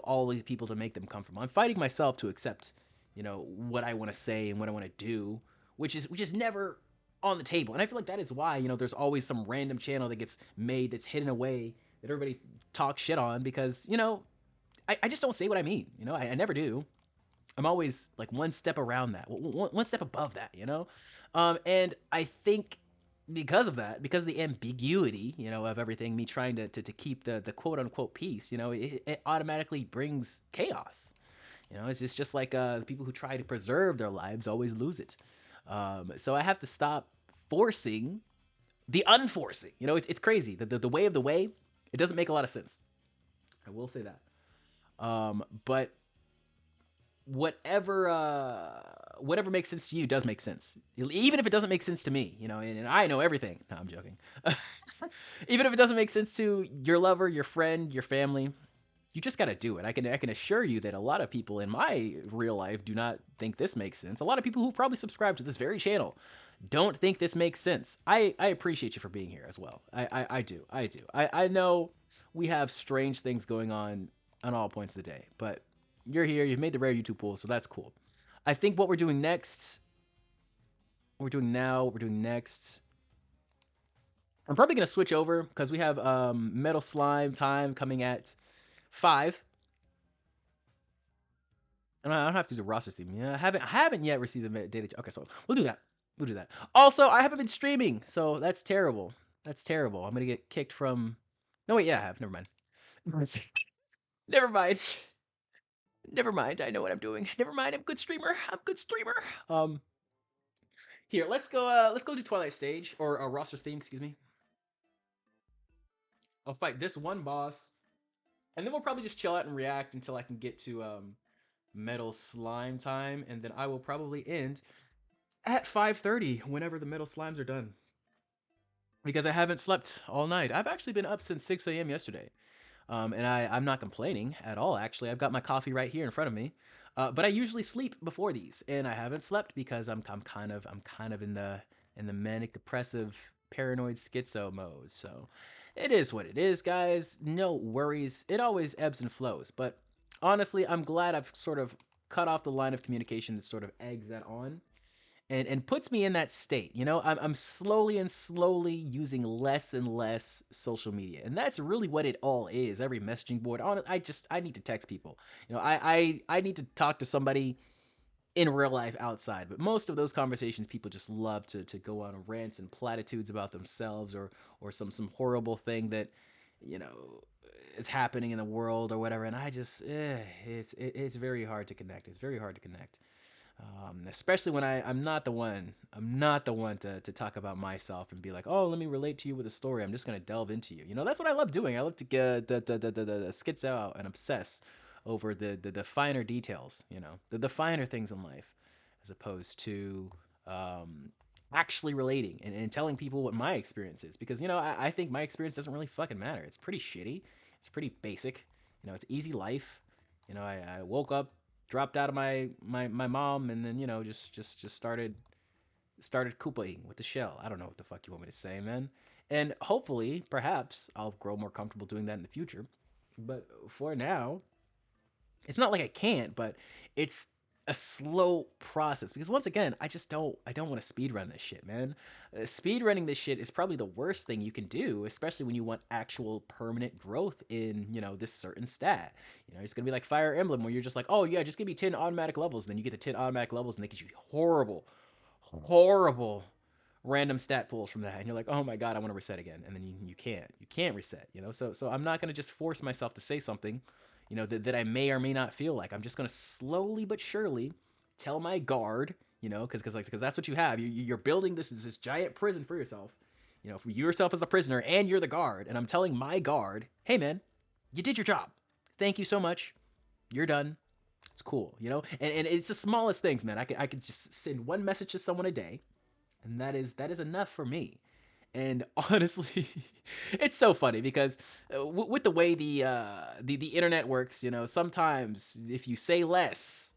all these people to make them comfortable. I'm fighting myself to accept what I want to say and what I want to do, which is never on the table. And I feel like that is why there's always some random channel that gets made that's hidden away that everybody talks shit on, because I just don't say what I mean. I never do. I'm always like one step around that, one step above that. And I think because of that, because of the ambiguity, of everything, me trying to keep the quote unquote peace, it automatically brings chaos. It's just like the people who try to preserve their lives always lose it. So I have to stop forcing the unforcing. It's crazy. The way of the way, it doesn't make a lot of sense. I will say that. But whatever makes sense to you does make sense, even if it doesn't make sense to me. And I know everything. No, I'm joking. Even if it doesn't make sense to your lover, your friend, your family, you just got to do it. I can assure you that a lot of people in my real life do not think this makes sense. A lot of people who probably subscribe to this very channel don't think this makes sense. I appreciate you for being here as well. I do. I know we have strange things going on all points of the day, but you're here. You've made the rare YouTube pool, so that's cool. I think what we're doing next, I'm probably gonna switch over because we have Metal Slime time coming at 5. And I don't have to do roster theme. Yeah, I haven't yet received the daily. Okay, so we'll do that. Also, I haven't been streaming, so that's terrible. I'm gonna get kicked from. No, wait, yeah, I have. Never mind. Never mind. I know what I'm doing. Never mind. I'm a good streamer. Here, let's go do Twilight Stage or roster theme. Excuse me. I'll fight this one boss, and then we'll probably just chill out and react until I can get to Metal Slime time, and then I will probably end at 5:30 whenever the Metal Slimes are done. Because I haven't slept all night. I've actually been up since 6 a.m. yesterday. And I'm not complaining at all, actually. I've got my coffee right here in front of me. But I usually sleep before these, and I haven't slept because I'm kind of in the manic depressive paranoid schizo mode. So it is what it is, guys. No worries. It always ebbs and flows. But honestly, I'm glad I've sort of cut off the line of communication that sort of eggs that on. And puts me in that state. I'm slowly using less and less social media, and that's really what it all is. Every messaging board. I need to text people. I need to talk to somebody in real life outside. But most of those conversations, people just love to go on rants and platitudes about themselves or some horrible thing that is happening in the world or whatever. And I just it's very hard to connect. Especially when I'm not the one to talk about myself and be like, oh, let me relate to you with a story. I'm just gonna delve into you. That's what I love doing. I love to get the skits out and obsess over the finer details. The finer things in life, as opposed to actually relating and telling people what my experience is. Because I think my experience doesn't really fucking matter. It's pretty shitty. It's pretty basic. It's easy life. I woke up, dropped out of my mom, and then just started Koopaing with the shell. I don't know what the fuck you want me to say, man. And hopefully, perhaps I'll grow more comfortable doing that in the future. But for now, it's not like I can't, but it's a slow process, because once again, I don't want to speed run this shit, man. Speed running this shit is probably the worst thing you can do, especially when you want actual permanent growth in this certain stat. It's gonna be like Fire Emblem, where you're just like, oh yeah, just give me 10 automatic levels, and then you get the 10 automatic levels, and they get you horrible random stat pools from that, and you're like, oh my god, I want to reset again, and then you can't reset. So I'm not gonna just force myself to say something that I may or may not feel like. I'm just gonna slowly but surely tell my guard, because that's what you have. You're building this giant prison for yourself, for yourself as the prisoner, and you're the guard. And I'm telling my guard, hey man, you did your job. Thank you so much. You're done. It's cool, And it's the smallest things, man. I could just send one message to someone a day, and that is enough for me. And honestly, it's so funny because with the way the internet works, you know, sometimes if you say less,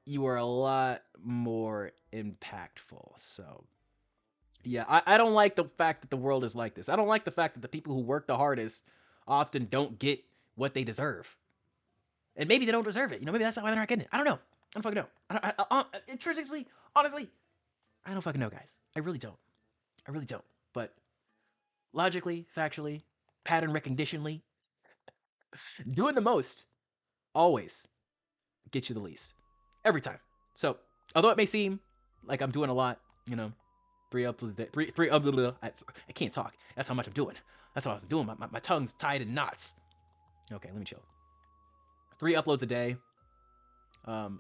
you are a lot more impactful. So yeah, I don't like the fact that the world is like this. I don't like the fact that the people who work the hardest often don't get what they deserve. And maybe they don't deserve it. You know, maybe that's why they're not getting it. I don't know. I don't fucking know. Intrinsically, honestly, I don't fucking know, guys. I really don't. I really don't. But logically, factually, pattern recognitionally, doing the most always gets you the least. Every time. So, although it may seem like I'm doing a lot, you know, three uploads a day, I can't talk. That's how much I'm doing. That's how I'm doing. My tongue's tied in knots. Okay, let me chill. 3 uploads a day.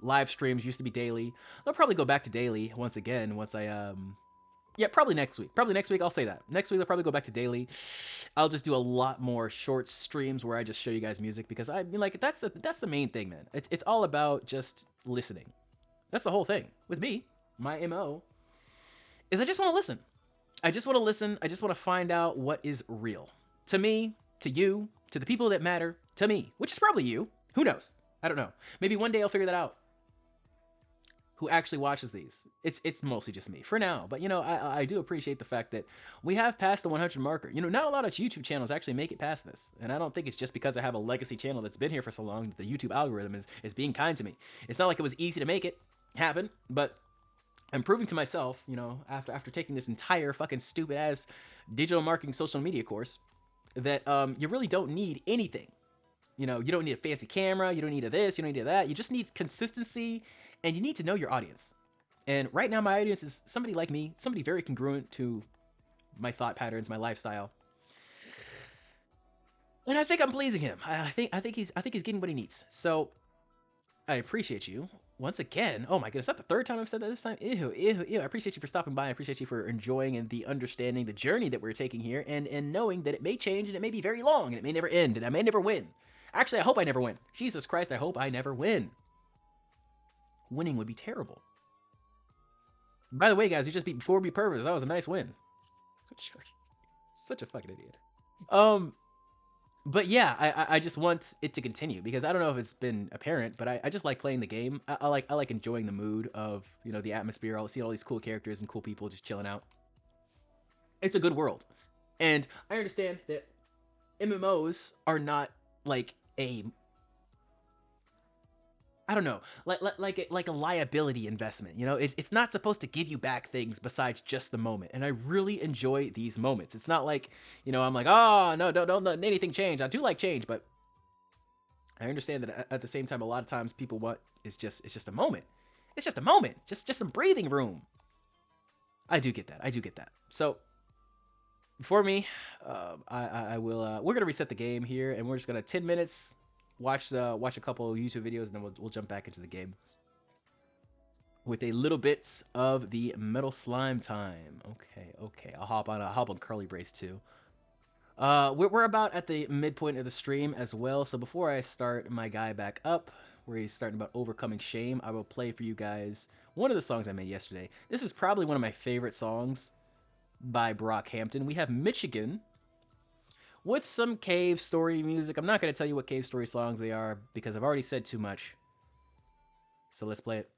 Live streams used to be daily. I'll probably go back to daily once again once I yeah, probably next week. Probably next week I'll say that. Next week I'll probably go back to daily. I'll just do a lot more short streams where I just show you guys music because I mean like that's the main thing, man. It's all about just listening. That's the whole thing. With me, my MO is I just want to listen. I just want to listen. I just want to find out what is real. To me, to you, to the people that matter, to me, which is probably you. Who knows? I don't know. Maybe one day I'll figure that out. Who actually watches these? It's mostly just me for now. But you know, I do appreciate the fact that we have passed the 100 marker. You know, not a lot of YouTube channels actually make it past this, and I don't think it's just because I have a legacy channel that's been here for so long that the YouTube algorithm is being kind to me. It's not like it was easy to make it happen, but I'm proving to myself, you know, after taking this entire fucking stupid ass digital marketing social media course, that you really don't need anything. You know, you don't need a fancy camera, you don't need a this, you don't need a that. You just need consistency, and you need to know your audience. And right now, my audience is somebody like me, somebody very congruent to my thought patterns, my lifestyle. And I think I'm pleasing him. I think he's getting what he needs. So I appreciate you once again. Oh my goodness, that's the 3rd time I've said that this time. Ew. I appreciate you for stopping by. I appreciate you for enjoying and the understanding the journey that we're taking here, and knowing that it may change and it may be very long and it may never end and I may never win. Actually, I hope I never win. Jesus Christ, I hope I never win. Winning would be terrible. By the way, guys, we just beat 4B Pervers. That was a nice win. Such a fucking idiot. But yeah, I just want it to continue because I don't know if it's been apparent, but I just like playing the game. I like enjoying the mood of, you know, the atmosphere. I'll see all these cool characters and cool people just chilling out. It's a good world. And I understand that MMOs are not like I don't know, like a liability investment. You know, it's not supposed to give you back things besides just the moment. And I really enjoy these moments. It's not like, you know, I'm like, oh no, don't let anything change. I do like change, but I understand that at the same time, a lot of times people want it's just a moment. It's just a moment, just some breathing room. I do get that. So for me, I will. We're gonna reset the game here, and we're just gonna 10 minutes. Watch a couple YouTube videos, and then we'll jump back into the game with a little bit of the metal slime time. Okay. I'll hop on Curly Brace too. We're about at the midpoint of the stream as well. So before I start my guy back up, where he's starting about overcoming shame, I will play for you guys one of the songs I made yesterday. This is probably one of my favorite songs by Brockhampton. We have Michigan with some Cave Story music. I'm not going to tell you what Cave Story songs they are because I've already said too much. So let's play it.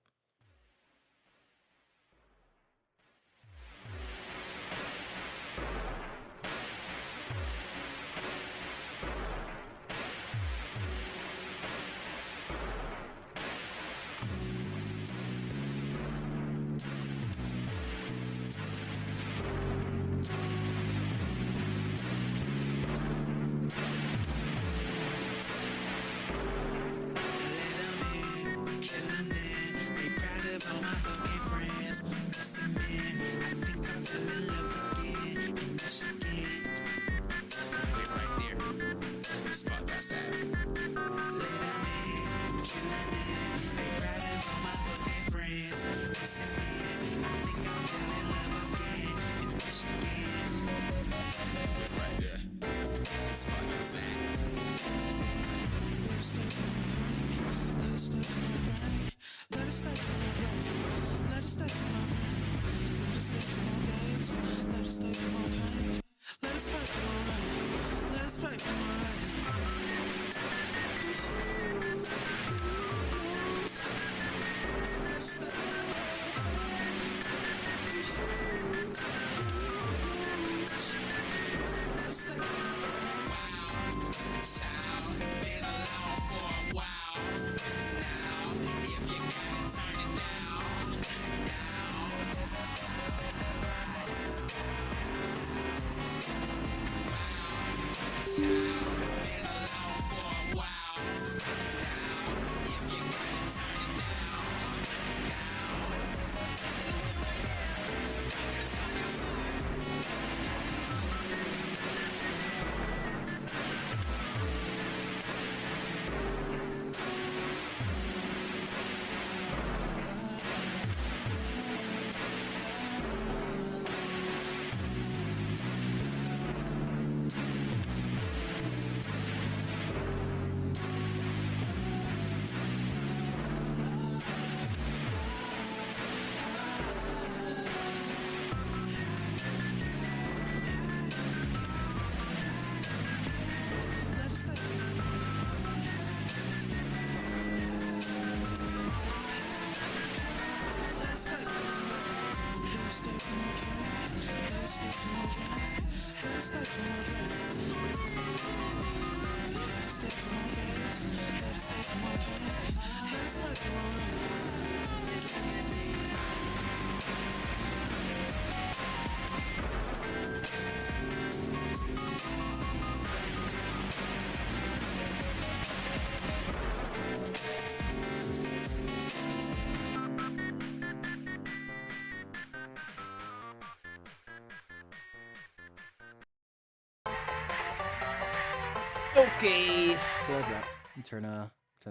Okay, so that's that. Turn that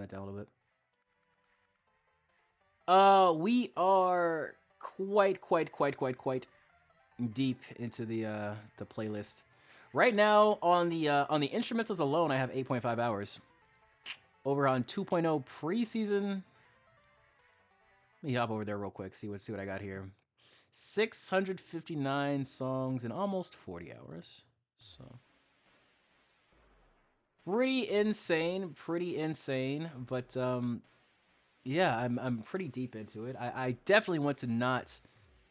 down a little bit. We are quite deep into the playlist. Right now on the instrumentals alone, I have 8.5 hours. Over on 2.0 preseason. Let me hop over there real quick. See what I got here. 659 songs in almost 40 hours. So pretty insane. But yeah, I'm pretty deep into it. I definitely want to not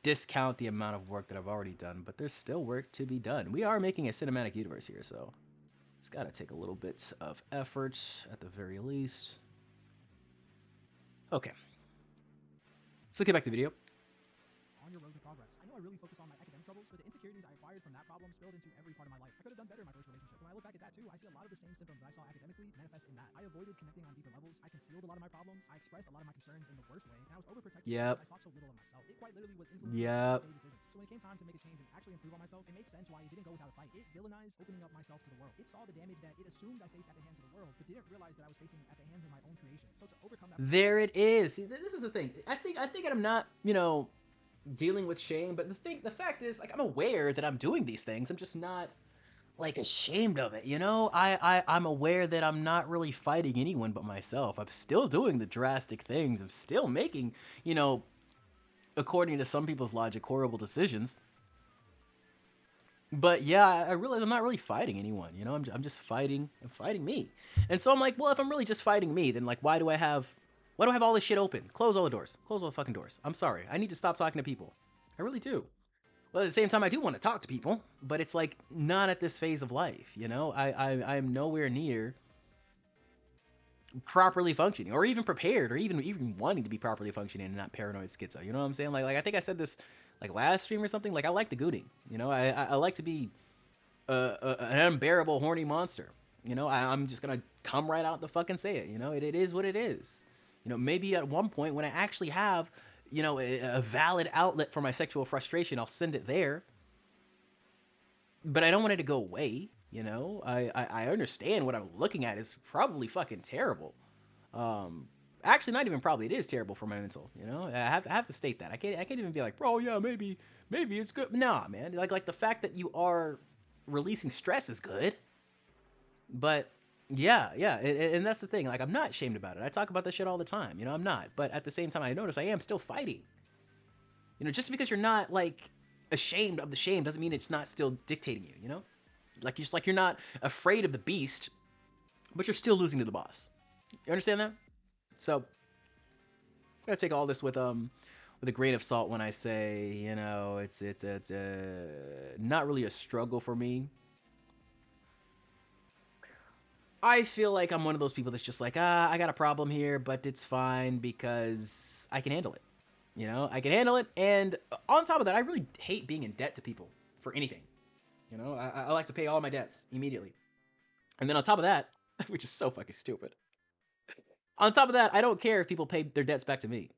discount the amount of work that I've already done, but there's still work to be done. We are making a cinematic universe here, so it's got to take a little bit of effort at the very least. Okay. So get back to the video. On your road to progress. I know I really focus on my academic troubles, but the insecurities I acquired from that problem spilled into every part of my life. I could have done better in my first relationship. When I look back at that too, I see a lot of the same symptoms that I saw academically manifest in that. I avoided connecting on deeper levels. I concealed a lot of my problems. I expressed a lot of my concerns in the worst way, and I was overprotective because I thought so little of myself. It quite literally was influencing my everyday decisions. So when it came time to make a change and actually improve on myself, it made sense why it didn't go without a fight. It villainized opening up myself to the world. It saw the damage that it assumed I faced at the hands of the world, but didn't realize that I was facing at the hands of my own creation. So to overcome that, there it is. See, this is the thing. I think I'm not, dealing with shame, but the fact is, like, I'm aware that I'm doing these things. I'm just not like ashamed of it, I'm aware that I'm not really fighting anyone but myself. I'm still doing the drastic things. I'm still making, according to some people's logic, horrible decisions. But yeah, I realize I'm not really fighting anyone, I'm just fighting me. And so I'm like, well, if I'm really just fighting me, then like why do I have all this shit open? Close all the doors. Close all the fucking doors. I'm sorry. I need to stop talking to people. I really do. Well, at the same time, I do want to talk to people, but it's like not at this phase of life, I am nowhere near properly functioning, or even prepared, or even wanting to be properly functioning and not paranoid schizo. You know what I'm saying? Like I think I said this like last stream or something. Like I like the gooning. I like to be an unbearable horny monster. I'm just gonna come right out the fucking say it. It is what it is. Maybe at one point when I actually have, a valid outlet for my sexual frustration, I'll send it there. But I don't want it to go away, I understand what I'm looking at is probably fucking terrible. Actually, not even probably, it is terrible for my mental, I have to state that. I can't even be like, bro, yeah, maybe it's good. Nah, man, like the fact that you are releasing stress is good. But yeah, and that's the thing. Like, I'm not ashamed about it. I talk about this shit all the time. I'm not. But at the same time, I notice I am still fighting. Just because you're not, like, ashamed of the shame doesn't mean it's not still dictating you, you're not afraid of the beast, but you're still losing to the boss. You understand that? So I gotta take all this with a grain of salt when I say, you know, it's not really a struggle for me. I feel like I'm one of those people that's just like, I got a problem here, but it's fine because I can handle it. You know, I can handle it. And on top of that, I really hate being in debt to people for anything. You know, I like to pay all my debts immediately. And then on top of that, which is so fucking stupid. On top of that, I don't care if people pay their debts back to me.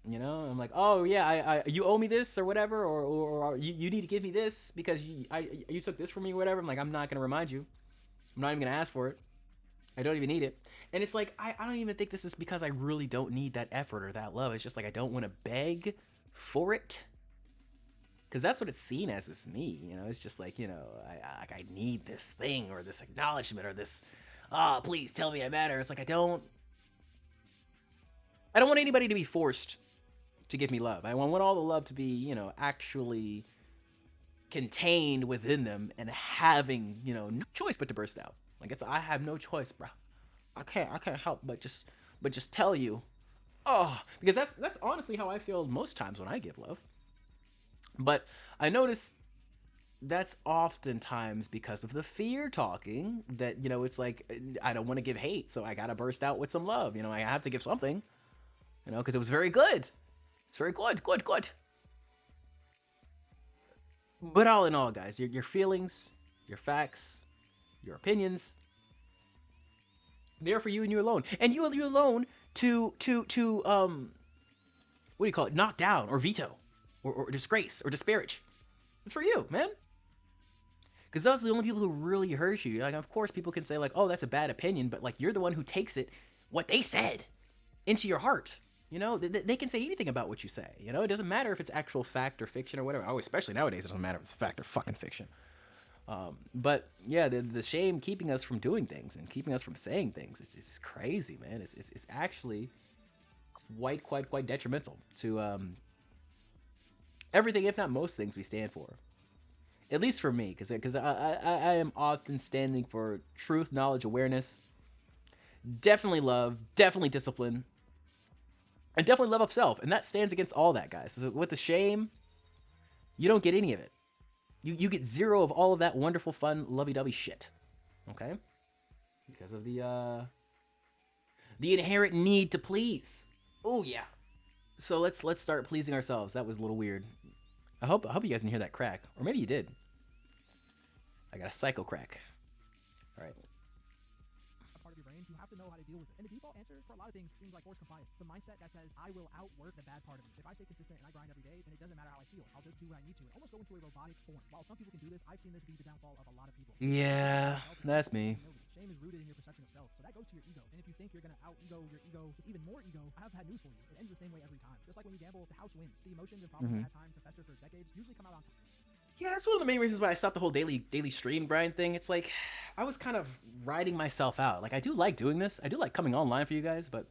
You know, I'm like, oh yeah, you owe me this or whatever, or you need to give me this because you took this from me or whatever. I'm like, I'm not gonna remind you. I'm not even gonna ask for it. I don't even need it. And it's like, I don't even think this is because I really don't need that effort or that love. It's just like I don't want to beg for it. Because that's what it's seen as, is me. You know, it's just like, you know, I need this thing or this acknowledgement or this, please tell me I matter. It's like I don't want anybody to be forced to give me love. I want all the love to be, you know, actually contained within them and having, you know, no choice but to burst out. Like I have no choice, bro. I can't help but just tell you, because that's honestly how I feel most times when I give love. But I notice that's oftentimes because of the fear talking that, you know, it's like I don't want to give hate, so I gotta burst out with some love. You know, I have to give something, you know, because it was very good. It's very good. But all in all, guys, your feelings, your facts, your opinions, they're for you and you alone. And you alone to what do you call it? Knock down or veto or disgrace or disparage. It's for you, man. Because those are the only people who really hurt you. Like, of course, people can say like, oh, that's a bad opinion, but like you're the one who takes it, what they said, into your heart. You know, they can say anything about what you say. You know, it doesn't matter if it's actual fact or fiction or whatever. Oh, especially nowadays, it doesn't matter if it's fact or fucking fiction. But yeah, the shame keeping us from doing things and keeping us from saying things is crazy, man. It's actually quite detrimental to everything, if not most things we stand for. At least for me, because I am often standing for truth, knowledge, awareness, definitely love, definitely discipline, and definitely love of self. And that stands against all that, guys. So with the shame, you don't get any of it. You get zero of all of that wonderful, fun, lovey-dovey shit. Okay? Because of the inherent need to please. Oh yeah. So let's start pleasing ourselves. That was a little weird. I hope you guys didn't hear that crack. Or maybe you did. I got a psycho crack. Alright. Part of your brain, you have to know how to deal with it. And the default answer for a lot of things seems like forced compliance. The mindset that says, I will outwork the bad part of me. If I stay consistent and I grind every day, then it doesn't matter how I feel. I'll just do what I need to. Almost go into a robotic form. While some people can do this, I've seen this be the downfall of a lot of people. Yeah, that's me. Shame is rooted in your perception of self, so that goes to your ego. And if you think you're gonna out-ego your ego with even more ego, I have bad news for you. It ends the same way every time. Just like when you gamble, the house wins. The emotions and problems that had time to fester for decades usually come out on top. Yeah, that's one of the main reasons why I stopped the whole daily stream grind thing. It's like I was kind of riding myself out. Like I do like doing this. I do like coming online for you guys, but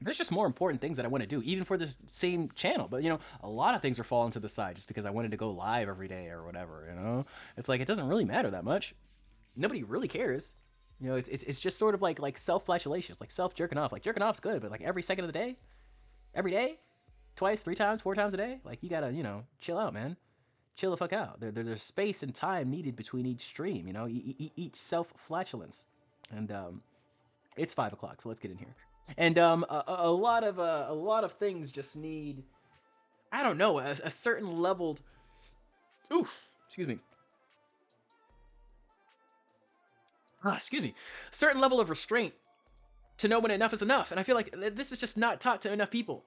there's just more important things that I want to do, even for this same channel. But, you know, a lot of things are falling to the side just because I wanted to go live every day or whatever, you know? It's like, it doesn't really matter that much. Nobody really cares. You know, it's just sort of like self-flatulation. It's like self-jerking off. Like, jerking off's good, but like every second of the day, every day, twice, 3 times, 4 times a day, like you gotta, you know, chill out, man. Chill the fuck out. There's space and time needed between each stream, you know, each self-flatulence. And it's 5 o'clock, so let's get in here. And a lot of things just need, I don't know, a certain leveled, excuse me, certain level of restraint to know when enough is enough. And I feel like this is just not taught to enough people.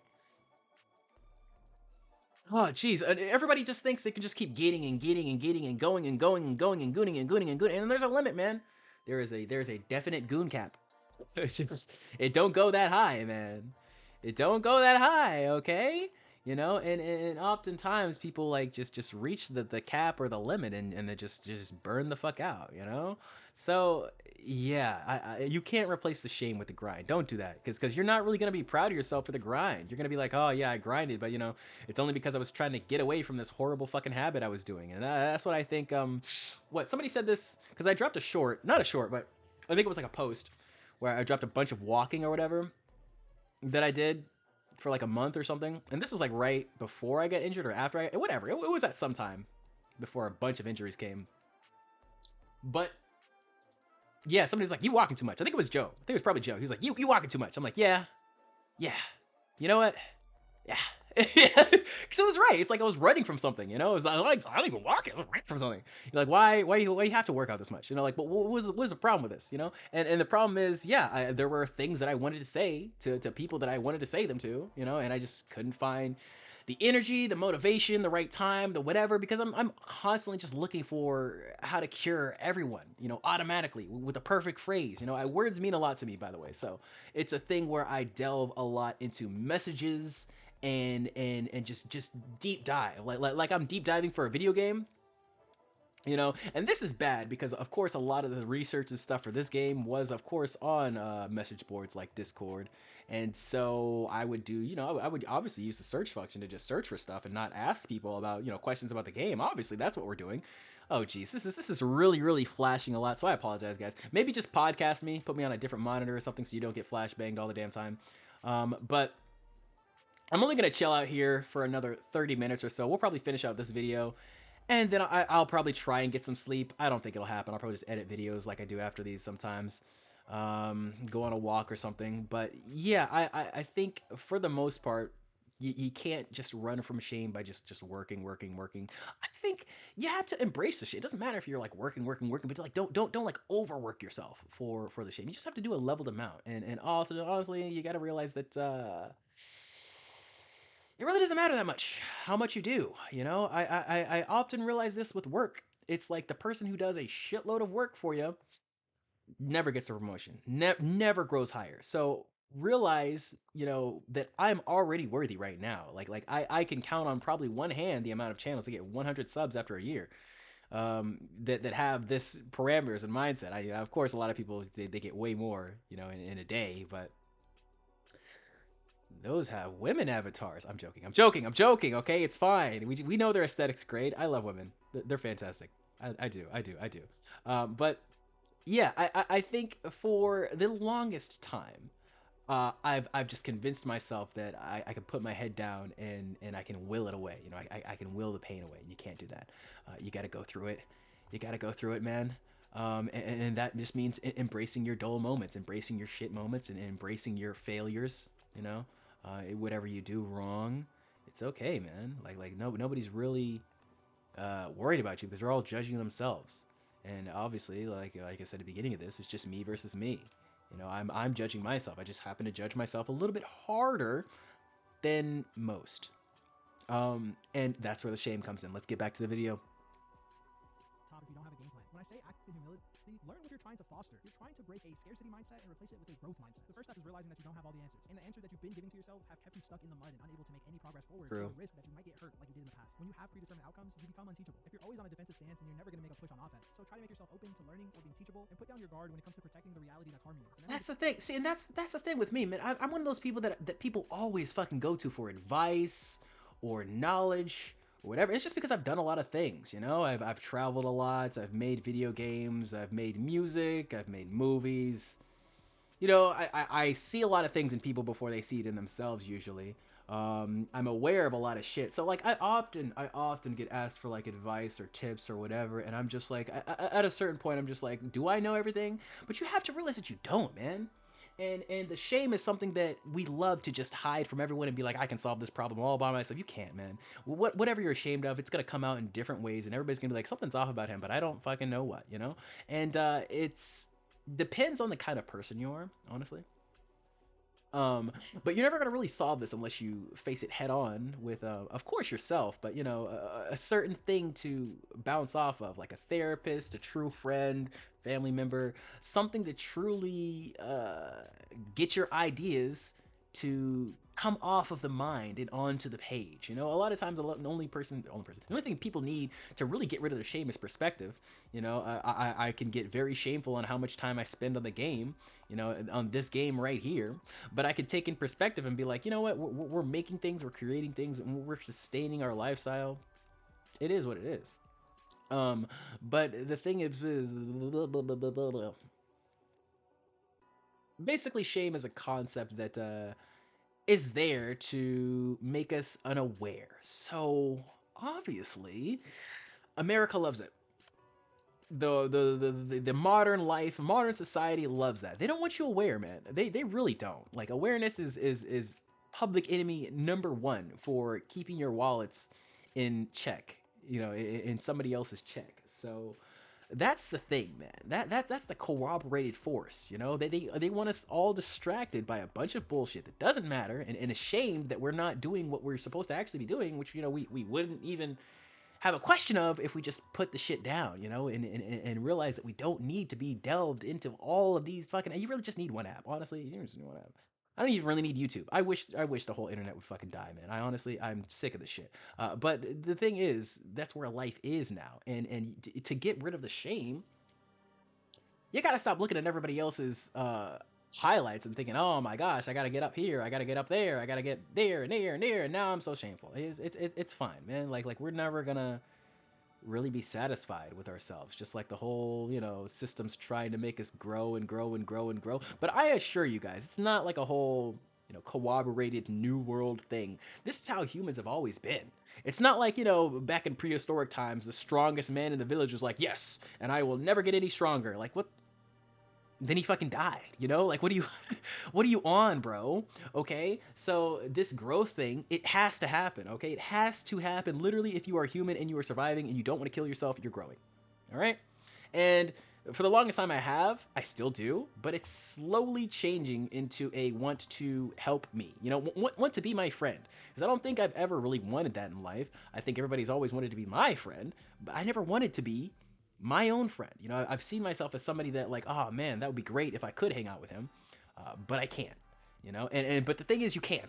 Oh, jeez. Everybody just thinks they can just keep getting and going and gooning and gooning and gooning. And there's a limit, man. There's a definite goon cap. It don't go that high, man. It don't go that high, okay? You know, and oftentimes people like just reach the cap or the limit and they just burn the fuck out, you know? So yeah, you can't replace the shame with the grind. Don't do that, because you're not really gonna be proud of yourself for the grind. You're gonna be like, oh yeah, I grinded, but it's only because I was trying to get away from this horrible fucking habit I was doing, and that's what I think. What somebody said this because I dropped a short, not a short, but I think it was like a post where I dropped a bunch of walking or whatever that I did for like a month or something, and this was like right before I got injured or after whatever. It was at some time before a bunch of injuries came, but. Yeah, somebody's like, you walking too much. I think it was Joe. I think it was probably Joe. He was like, you walking too much. I'm like, yeah. You know what? Yeah. Because it was right. It's like I was running from something, It was like, I don't even walk. I was running from something. You're like, why you have to work out this much? Like, but what was the problem with this? And the problem is, yeah, there were things that I wanted to say to people that I wanted to say them to, and I just couldn't find the energy, the motivation, the right time, the whatever, because I'm constantly just looking for how to cure everyone, automatically with a perfect phrase. Words mean a lot to me, by the way. So it's a thing where I delve a lot into messages and just deep dive, like I'm deep diving for a video game. And this is bad because of course a lot of the research and stuff for this game was of course on message boards like Discord, and so I would do, I would obviously use the search function to just search for stuff and not ask people about, questions about the game. Obviously that's what we're doing. Oh geez, this is really flashing a lot, so I apologize guys. Maybe just podcast me, put me on a different monitor or something so you don't get flash banged all the damn time. But I'm only gonna chill out here for another 30 minutes or so. We'll probably finish out this video, and then I'll probably try and get some sleep. I don't think it'll happen. I'll probably just edit videos like I do after these sometimes. Go on a walk or something. But yeah, I think for the most part, you can't just run from shame by just working. I think you have to embrace the shit. It doesn't matter if you're like working, but like don't like overwork yourself for the shame. You just have to do a leveled amount. And also honestly, you got to realize that it really doesn't matter that much how much you do. I often realize this with work. It's like the person who does a shitload of work for you never gets a promotion, never grows higher. So realize, that I'm already worthy right now. Like I can count on probably one hand the amount of channels to get 100 subs after a year, that have this parameters and mindset. Of course, a lot of people they get way more, in a day, but those have women avatars. I'm joking. Okay, it's fine. We know their aesthetics great. I love women. They're fantastic. I do. But yeah, I think for the longest time, I've just convinced myself that I can put my head down and I can will it away. I can will the pain away. You can't do that. You got to go through it. Man. And that just means embracing your dull moments, embracing your shit moments, and embracing your failures. Whatever you do wrong, it's okay, man. Nobody's really worried about you because they're all judging themselves. And obviously, like I said at the beginning of this, it's just me versus me. I'm judging myself. I just happen to judge myself a little bit harder than most. And that's where the shame comes in. Let's get back to the video. Top if you don't have a game plan. When I say act in humility, learn what you're trying to foster. You're trying to break a scarcity mindset and replace it with a growth mindset. The first step is realizing that you don't have all the answers, and the answers that you've been giving to yourself have kept you stuck in the mud and unable to make any progress forward. True. To the risk that you might get hurt like you did in the past. When you have predetermined outcomes, you become unteachable. If you're always on a defensive stance, then you're never going to make a push on offense. So try to make yourself open to learning or being teachable, and put down your guard when it comes to protecting the reality that's harming you. That's the thing. See, and that's the thing with me, man. I'm one of those people that people always fucking go to for advice or knowledge or whatever. It's just because I've done a lot of things, I've traveled a lot, I've made video games, I've made music, I've made movies. I see a lot of things in people before they see it in themselves usually. I'm aware of a lot of shit. So like I often get asked for like advice or tips or whatever, and I'm just like at a certain point I'm just like, do I know everything? But you have to realize that you don't, man. And the shame is something that we love to just hide from everyone and be like, I can solve this problem all by myself. You can't, man. Whatever you're ashamed of, it's going to come out in different ways, and everybody's going to be like, something's off about him, but I don't fucking know what, And it's depends on the kind of person you are, honestly. But you're never going to really solve this unless you face it head on with, of course, yourself, but, a certain thing to bounce off of, like a therapist, a true friend, family member, something to truly get your ideas to come off of the mind and onto the page. You know, a lot of times the only thing people need to really get rid of their shame is perspective. You know, I can get very shameful on how much time I spend on the game, you know, on this game right here, but I could take in perspective and be like, you know what, we're making things, we're creating things, and we're sustaining our lifestyle. It is what it is. But the thing is basically shame is a concept that is there to make us unaware. So obviously, America loves it. The modern life, modern society loves that. They don't want you aware, man. They really don't. Like, awareness is public enemy number one for keeping your wallets in check. You know, in somebody else's check. So that's the thing, man. That's the corroborated force. You know, they want us all distracted by a bunch of bullshit that doesn't matter, and ashamed that we're not doing what we're supposed to actually be doing, which, you know, we wouldn't even have a question of if we just put the shit down, you know, and realize that we don't need to be delved into all of these fucking. You really just need one app, honestly. You just need one app. I don't even really need YouTube. I wish the whole internet would fucking die, man. I'm sick of this shit. But the thing is, that's where life is now. And to get rid of the shame, you gotta stop looking at everybody else's highlights and thinking, oh my gosh, I gotta get up here, I gotta get up there, I gotta get there and there and there, and now I'm so shameful. It's fine, man. Like we're never gonna really be satisfied with ourselves, just like the whole, you know, system's trying to make us grow and grow and grow and grow. But I assure you guys, it's not like a whole, you know, corroborated new world thing. This is how humans have always been. It's not like, you know, back in prehistoric times, the strongest man in the village was like, yes, and I will never get any stronger. Like, what? Then he fucking died, you know? Like, what are you on, bro? Okay? So this growth thing, it has to happen, okay? It has to happen. Literally, if you are human and you are surviving and you don't want to kill yourself, you're growing. All right? And for the longest time I still do, but it's slowly changing into a want to help me, you know, want to be my friend. Because I don't think I've ever really wanted that in life. I think everybody's always wanted to be my friend, but I never wanted to be my own friend. You know, I've seen myself as somebody that, like, oh man, that would be great if I could hang out with him, but I can't, you know, but the thing is, you can.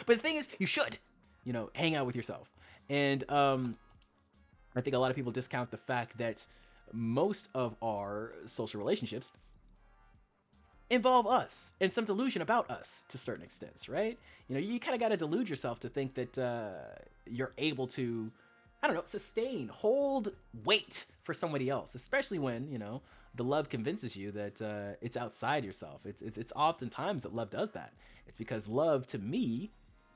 But the thing is, you should, you know, hang out with yourself. And I think a lot of people discount the fact that most of our social relationships involve us and some delusion about us to certain extents, right? You know, you kind of got to delude yourself to think that you're able to, I don't know, sustain, hold weight for somebody else, especially when, you know, the love convinces you that it's outside yourself. It's oftentimes that love does that. It's because love, to me,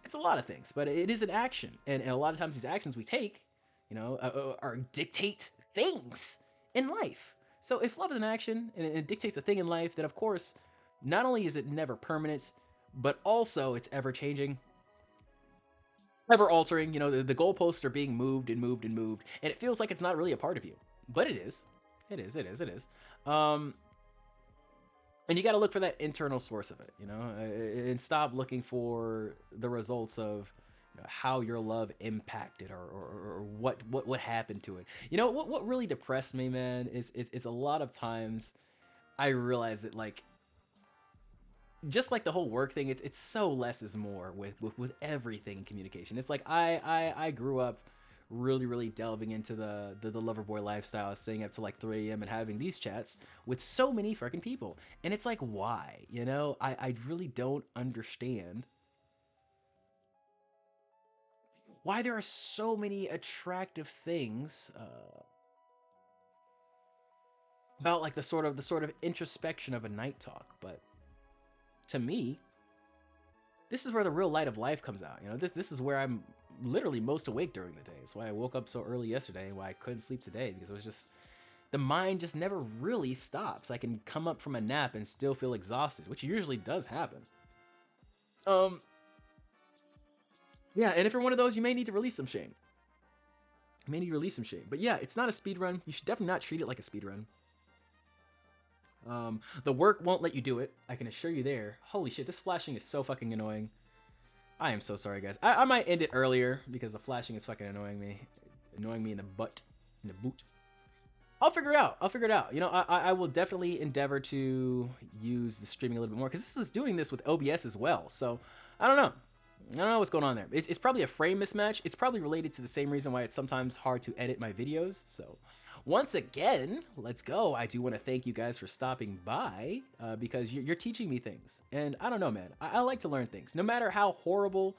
it's a lot of things, but it is an action. And a lot of times these actions we take, you know, are dictate things in life. So if love is an action and it dictates a thing in life, then of course, not only is it never permanent, but also it's ever changing, ever altering. You know, the goalposts are being moved and moved and moved, and it feels like it's not really a part of you, but it is. It is. And you got to look for that internal source of it, you know, and stop looking for the results of, you know, how your love impacted or what happened to it. You know, what really depressed me, man, is a lot of times I realize that, like, just like the whole work thing, it's so less is more with everything in communication. It's like I grew up really delving into the lover boy lifestyle, staying up till like 3 a.m. and having these chats with so many freaking people. And it's like, why? You know, I really don't understand why there are so many attractive things about, like, the sort of introspection of a night talk. But to me, this is where the real light of life comes out. You know, this is where I'm literally most awake during the day. It's why I woke up so early yesterday and why I couldn't sleep today, because it was just, the mind just never really stops. I can come up from a nap and still feel exhausted, which usually does happen. Yeah, and if you're one of those, you may need to release some shame. But yeah, it's not a speed run. You should definitely not treat it like a speed run. The work won't let you do it. I can assure you there. Holy shit, this flashing is so fucking annoying. I am so sorry, guys. I might end it earlier because the flashing is fucking annoying me in the butt, in the boot. I'll figure it out. You know, I will definitely endeavor to use the streaming a little bit more, because this is doing this with OBS as well. So I don't know. I don't know what's going on there. It's probably a frame mismatch. It's probably related to the same reason why it's sometimes hard to edit my videos. So once again, let's go. I do want to thank you guys for stopping by because you're teaching me things. And I don't know, man. I like to learn things. No matter how horrible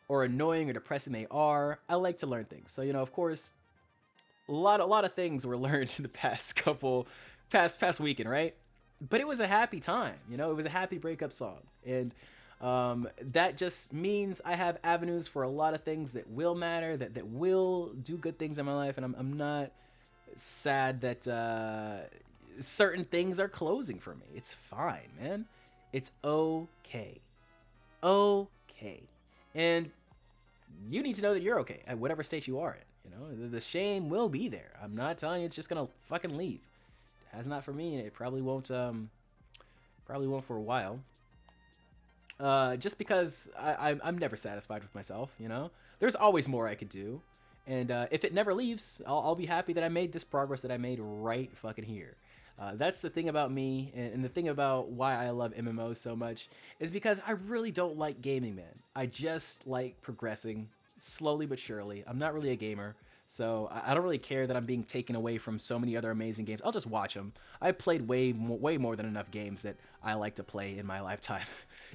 or annoying or depressing they are, I like to learn things. So, you know, of course, a lot of things were learned in the past weekend, right? But it was a happy time, you know? It was a happy breakup song. And that just means I have avenues for a lot of things that will matter, that will do good things in my life, and I'm not sad that certain things are closing for me. It's fine, man. It's okay. Okay. And you need to know that you're okay at whatever state you are in. You know, the shame will be there. I'm not telling you it's just gonna fucking leave. It has not for me, and it probably won't for a while. Just because I'm never satisfied with myself, you know? There's always more I could do. And if it never leaves, I'll be happy that I made this progress that I made right fucking here. That's the thing about me, and the thing about why I love MMOs so much is because I really don't like gaming, man. I just like progressing slowly but surely. I'm not really a gamer, so I don't really care that I'm being taken away from so many other amazing games. I'll just watch them. I've played way more than enough games that I like to play in my lifetime.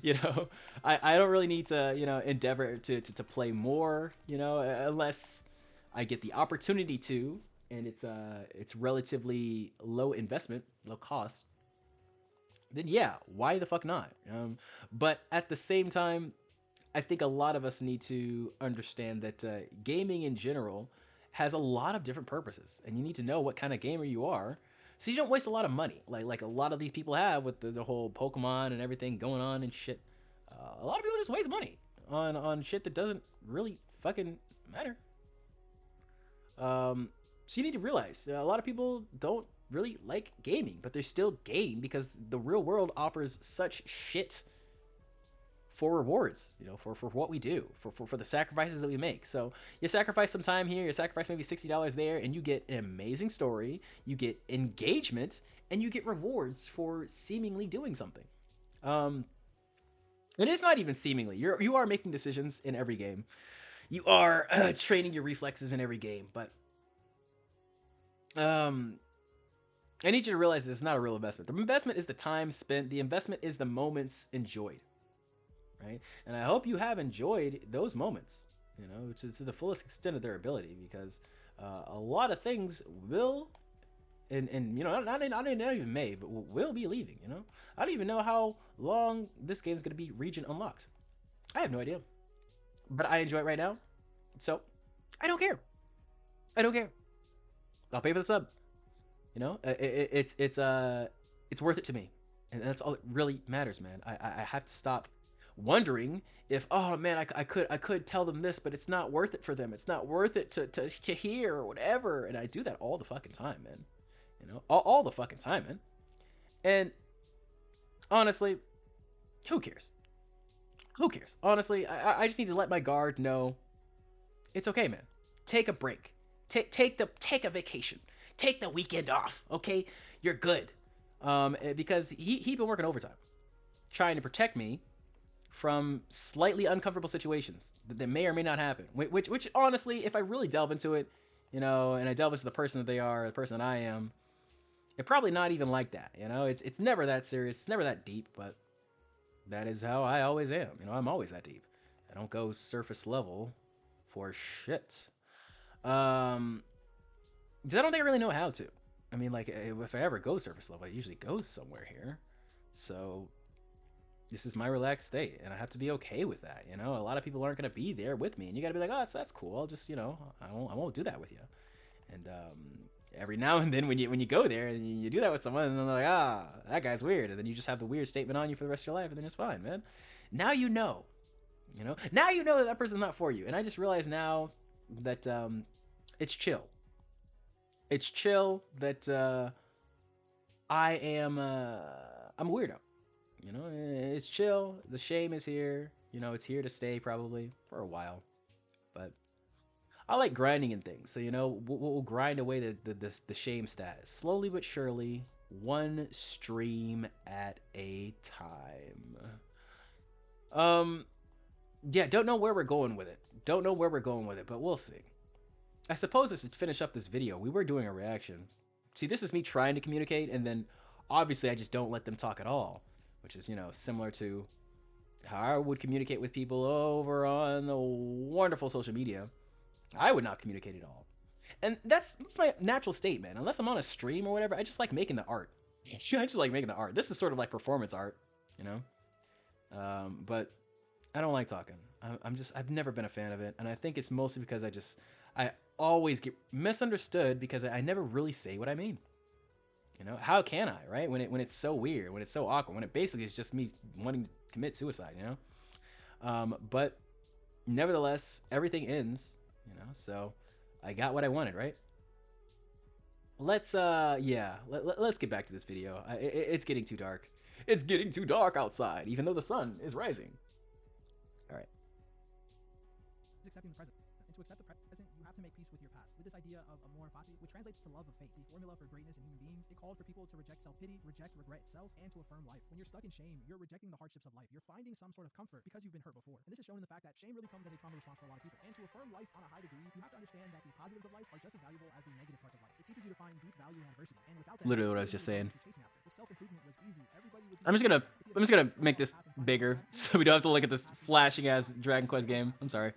You know, I don't really need to, you know, endeavor to play more, you know, unless I get the opportunity to, and it's relatively low investment, low cost. Then yeah, why the fuck not? But at the same time, I think a lot of us need to understand that gaming in general has a lot of different purposes, and you need to know what kind of gamer you are, so you don't waste a lot of money, like a lot of these people have with the whole Pokemon and everything going on and shit. A lot of people just waste money on shit that doesn't really fucking matter. So you need to realize a lot of people don't really like gaming, but they still game because the real world offers such shit for rewards, you know, for what we do, for the sacrifices that we make. So you sacrifice some time here, you sacrifice maybe $60 there, and you get an amazing story, you get engagement, and you get rewards for seemingly doing something. And it's not even seemingly. You are making decisions in every game. You are training your reflexes in every game, but I need you to realize this is not a real investment. The investment is the time spent. The investment is the moments enjoyed. Right? And I hope you have enjoyed those moments, you know, to the fullest extent of their ability, because a lot of things will, and you know, not even may, but will be leaving, you know? I don't even know how long this game is going to be region unlocked. I have no idea. But I enjoy it right now, so I don't care. I don't care. I'll pay for the sub. You know, it's worth it to me, and that's all that really matters, man. I have to stop wondering if, oh man, I could tell them this, but it's not worth it for them. It's not worth it to hear or whatever. And I do that all the fucking time, man. You know, all the fucking time, man. And honestly, who cares? Who cares? Honestly, I just need to let my guard know it's okay, man. Take a break. Take a vacation. Take the weekend off, okay? You're good. Because he been working overtime, trying to protect me from slightly uncomfortable situations that may or may not happen. Which honestly, if I really delve into it, you know, and I delve into the person that they are, the person that I am, it's probably not even like that. You know, it's never that serious. It's never that deep. But that is how I always am. You know, I'm always that deep. I don't go surface level for shit. Because I don't think I really know how to. I mean, like, if I ever go surface level, I usually go somewhere here. So this is my relaxed state, and I have to be okay with that. You know, a lot of people aren't going to be there with me, and you got to be like, oh, that's cool. I'll just, you know, I won't do that with you. And every now and then when you go there and you do that with someone, and they're like, ah, that guy's weird, and then you just have the weird statement on you for the rest of your life, and then it's fine, man. Now you know. You know, now you know that person's not for you. And I just realized now that it's chill. It's chill that I'm a weirdo. You know, it's chill. The shame is here. You know, it's here to stay probably for a while. But I like grinding and things. So, you know, we'll grind away the shame status slowly but surely, one stream at a time. yeah, don't know where we're going with it. Don't know where we're going with it, but we'll see. I suppose I should finish up this video. We were doing a reaction. See, this is me trying to communicate, and then obviously I just don't let them talk at all, which is, you know, similar to how I would communicate with people over on the wonderful social media. I would not communicate at all. And that's my natural state, man. Unless I'm on a stream or whatever, I just like making the art. I just like making the art. This is sort of like performance art, you know? But I don't like talking. I've never been a fan of it. And I think it's mostly because I always get misunderstood because I never really say what I mean. You know, how can I, right? When it's so weird, when it's so awkward, when it basically is just me wanting to commit suicide, you know? But nevertheless, everything ends, you know? So I got what I wanted, right? Let's let's get back to this video. It's getting too dark. It's getting too dark outside, even though the sun is rising. All right. Accepting the present. And to accept the present, you have to make peace with your past. With this idea of amor fati, which translates to love of fate, the formula for greatness in human beings, it called for people to reject self-pity, reject regret itself, and to affirm life. When you're stuck in shame, you're rejecting the hardships of life. You're finding some sort of comfort because you've been hurt before. And this is shown in the fact that shame really comes as a trauma response for a lot of people. And to affirm life on a high degree, you have to understand that the positives of life are just as valuable as the negative parts of life. It teaches you to find deep value in adversity. And without that, literally what I was just saying. if self-improvement was easy, everybody would I'm just gonna make this bigger so we don't have to look at this flashing ass Dragon Quest game. I'm sorry.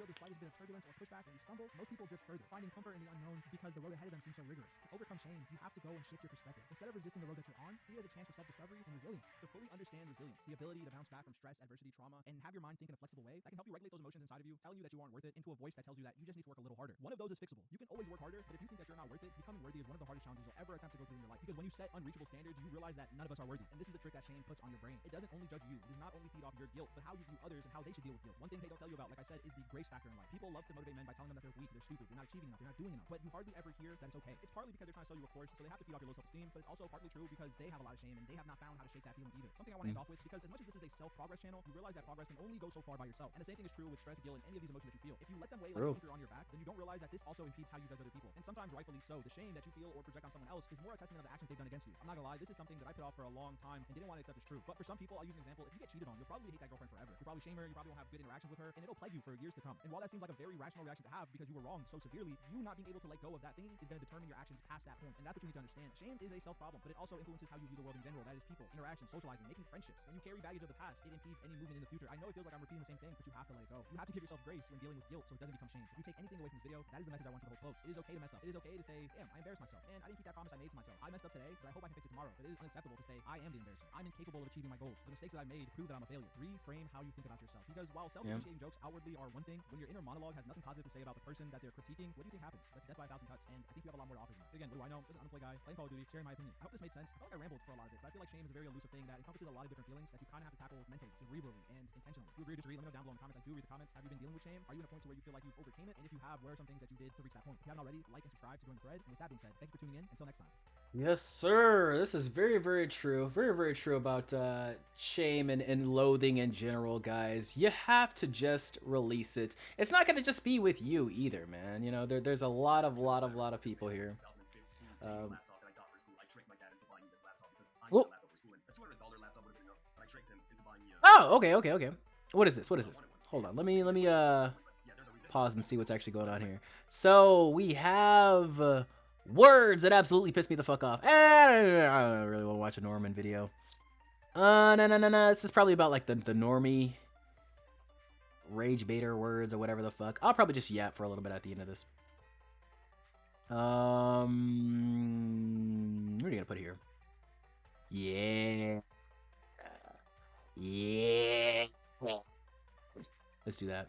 Most people drift further, finding comfort in the unknown because the road ahead of them seems so rigorous. To overcome shame, you have to go and shift your perspective. Instead of resisting the road that you're on, see it as a chance for self-discovery and resilience. To fully understand resilience, the ability to bounce back from stress, adversity, trauma, and have your mind think in a flexible way that can help you regulate those emotions inside of you, telling you that you aren't worth it, into a voice that tells you that you just need to work a little harder. One of those is fixable. You can always work harder, but if you think that you're not worth it, becoming worthy is one of the hardest challenges you'll ever attempt to go through in your life. Because when you set unreachable standards, you realize that none of us are worthy. And this is the trick that shame puts on your brain. It doesn't only judge you. It does not only feed off your guilt, but how you view others and how they should deal with guilt. One thing they don't tell you about, like I said, is the grace factor in life. People love to motivate men by telling them that they're weak, they're stupid, they're not achieving enough, they're not doing enough. But you hardly ever hear that it's okay. It's partly because they're trying to sell you a course, so they have to feed off your low self-esteem, but it's also partly true because they have a lot of shame and they have not found how to shake that feeling either. Something I want to end off with, because as much as this is a self-progress channel, you realize that progress can only go so far by yourself. And the same thing is true with stress, guilt, and any of these emotions that you feel. If you let them weigh like an anchor on your back, then you don't realize that this also impedes how you judge other people. And sometimes rightfully so. The shame that you feel or project on someone else is more a testament of the actions they've done against you. I'm not gonna lie, this is something that I put off for a long time and didn't want to accept as true. But for some people, I'll use an example. If you get cheated on, you'll probably hate that girlfriend forever. You'll probably shame her, you probably won't have good interactions with her, and it'll plague you for years to come. And while that seems like a very rational reaction to have because you were wronged so severely, you not being able to let go of that thing is going to determine your actions past that point. And that's what you need to understand. Shame is a self-problem, but it also influences how you view the world in general. That is people, interactions, socializing, making friendships. When you carry baggage of the past, it impedes any movement in the future. I know it feels like I'm repeating the same thing, but you have to let it go. You have to give yourself grace when dealing with guilt so it doesn't become shame. If you take anything away from this video, that is the message I want you to hold close. It is okay to mess up. It is okay to say, damn, I embarrassed myself. And I didn't keep that promise I made to myself. I messed up today, but I hope I can fix it tomorrow. But it is unacceptable to say, I am the embarrassor. I'm incapable of achieving my goals. The mistakes that I made prove that I'm a failure. Reframe how you think about yourself. Because while self-depreciating jokes outwardly are one thing, when your inner monologue has nothing positive to say about the person that they're critiquing, what do you think happens? That's death by 1,000 cuts. And I think you have a lot more to offer than that. But again, what do I know? Just an unemployed guy, playing Call of Duty, sharing my opinions. I hope this made sense. I felt like I rambled for a lot of it, but I feel like shame is a very elusive thing that encompasses a lot of different feelings that you kind of have to tackle mentally, cerebrally, and intentionally. If you agree or disagree, let me know down below in the comments. I do read the comments. Have you been dealing with shame? Are you in a point to where you feel like you've overcame it? And if you have, what are some things that you did to reach that point? If you haven't already, like and subscribe to join the thread. And with that being said, thank you for tuning in. Until next time. Yes, sir. This is very, very true. Very, very true about shame and loathing in general, guys. You have to just release it. It's not going to just be with you either, man. You know, there's a lot of people here. Well, oh, okay. What is this? Hold on. Let me pause and see what's actually going on here. So we have words that absolutely piss me the fuck off. I don't really want to watch a Norman video. No. This is probably about like the normie rage baiter words or whatever the fuck. I'll probably just yap for a little bit at the end of this. What are you gonna put here? Yeah. Let's do that.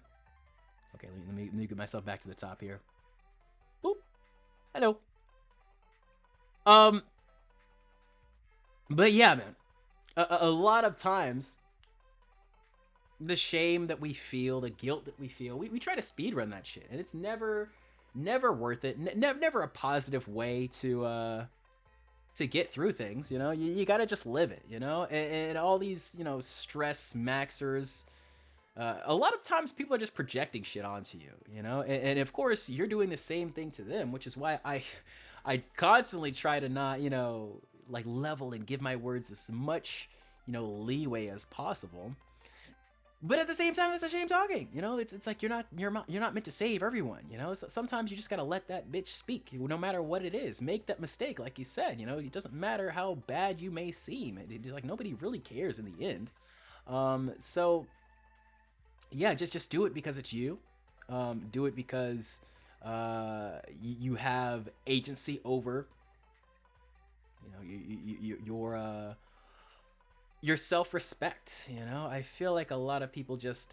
Okay, let me get myself back to the top here. Boop. Hello. But yeah, man. A lot of times, the shame that we feel, the guilt that we feel, we try to speedrun that shit, and it's never worth it. Never a positive way to get through things. You know, you gotta just live it. You know, and all these stress maxers. A lot of times people are just projecting shit onto you. You know, and of course you're doing the same thing to them, which is why I constantly try to not like level and give my words as much leeway as possible. But at the same time, that's a shame talking. You know, it's like you're not meant to save everyone. You know, so sometimes you just gotta let that bitch speak, no matter what it is. Make that mistake, like you said. You know, it doesn't matter how bad you may seem. It's like nobody really cares in the end. So yeah, just do it because it's you. Do it because you have agency over. You know, your self-respect. You know, I feel like a lot of people just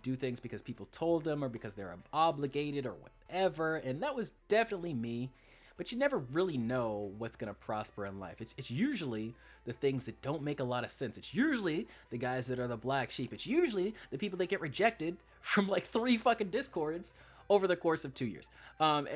do things because people told them or because they're obligated or whatever, and that was definitely me. But you never really know what's gonna prosper in life. It's usually the things that don't make a lot of sense. It's usually the guys that are the black sheep. It's usually the people that get rejected from like 3 fucking discords over the course of 2 years.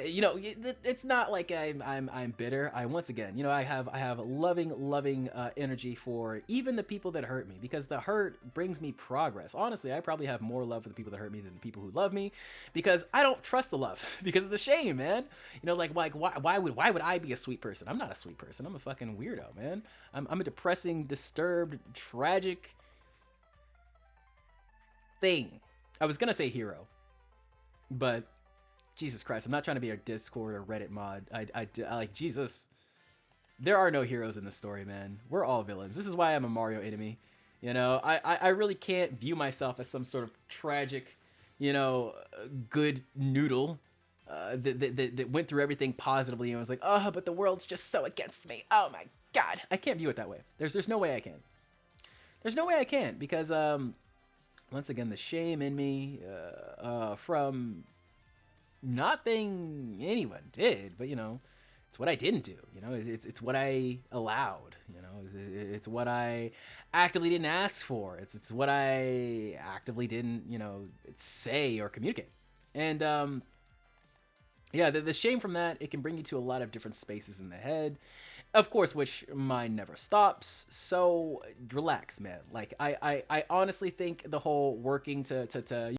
You know, it's not like I'm bitter. Once again, you know, I have loving energy for even the people that hurt me, because the hurt brings me progress. Honestly, I probably have more love for the people that hurt me than the people who love me, because I don't trust the love because of the shame, man. You know, like why would I be a sweet person? I'm not a sweet person. I'm a fucking weirdo, man. I'm a depressing, disturbed, tragic thing. I was gonna say hero, but Jesus Christ, I'm not trying to be a Discord or Reddit mod. I like, Jesus. There are no heroes in this story, man. We're all villains. This is why I'm a Mario enemy. You know, I really can't view myself as some sort of tragic, you know, good noodle that went through everything positively and was like, oh, but the world's just so against me. Oh my God. I can't view it that way. There's no way I can. There's no way I can, because once again, the shame in me from nothing anyone did, but you know, it's what I didn't do. You know, it's what I allowed. You know, it's what I actively didn't ask for. It's what I actively didn't, you know, say or communicate. And yeah, the shame from that, it can bring you to a lot of different spaces in the head, of course, which mine never stops. So relax, man. Like I honestly think the whole working to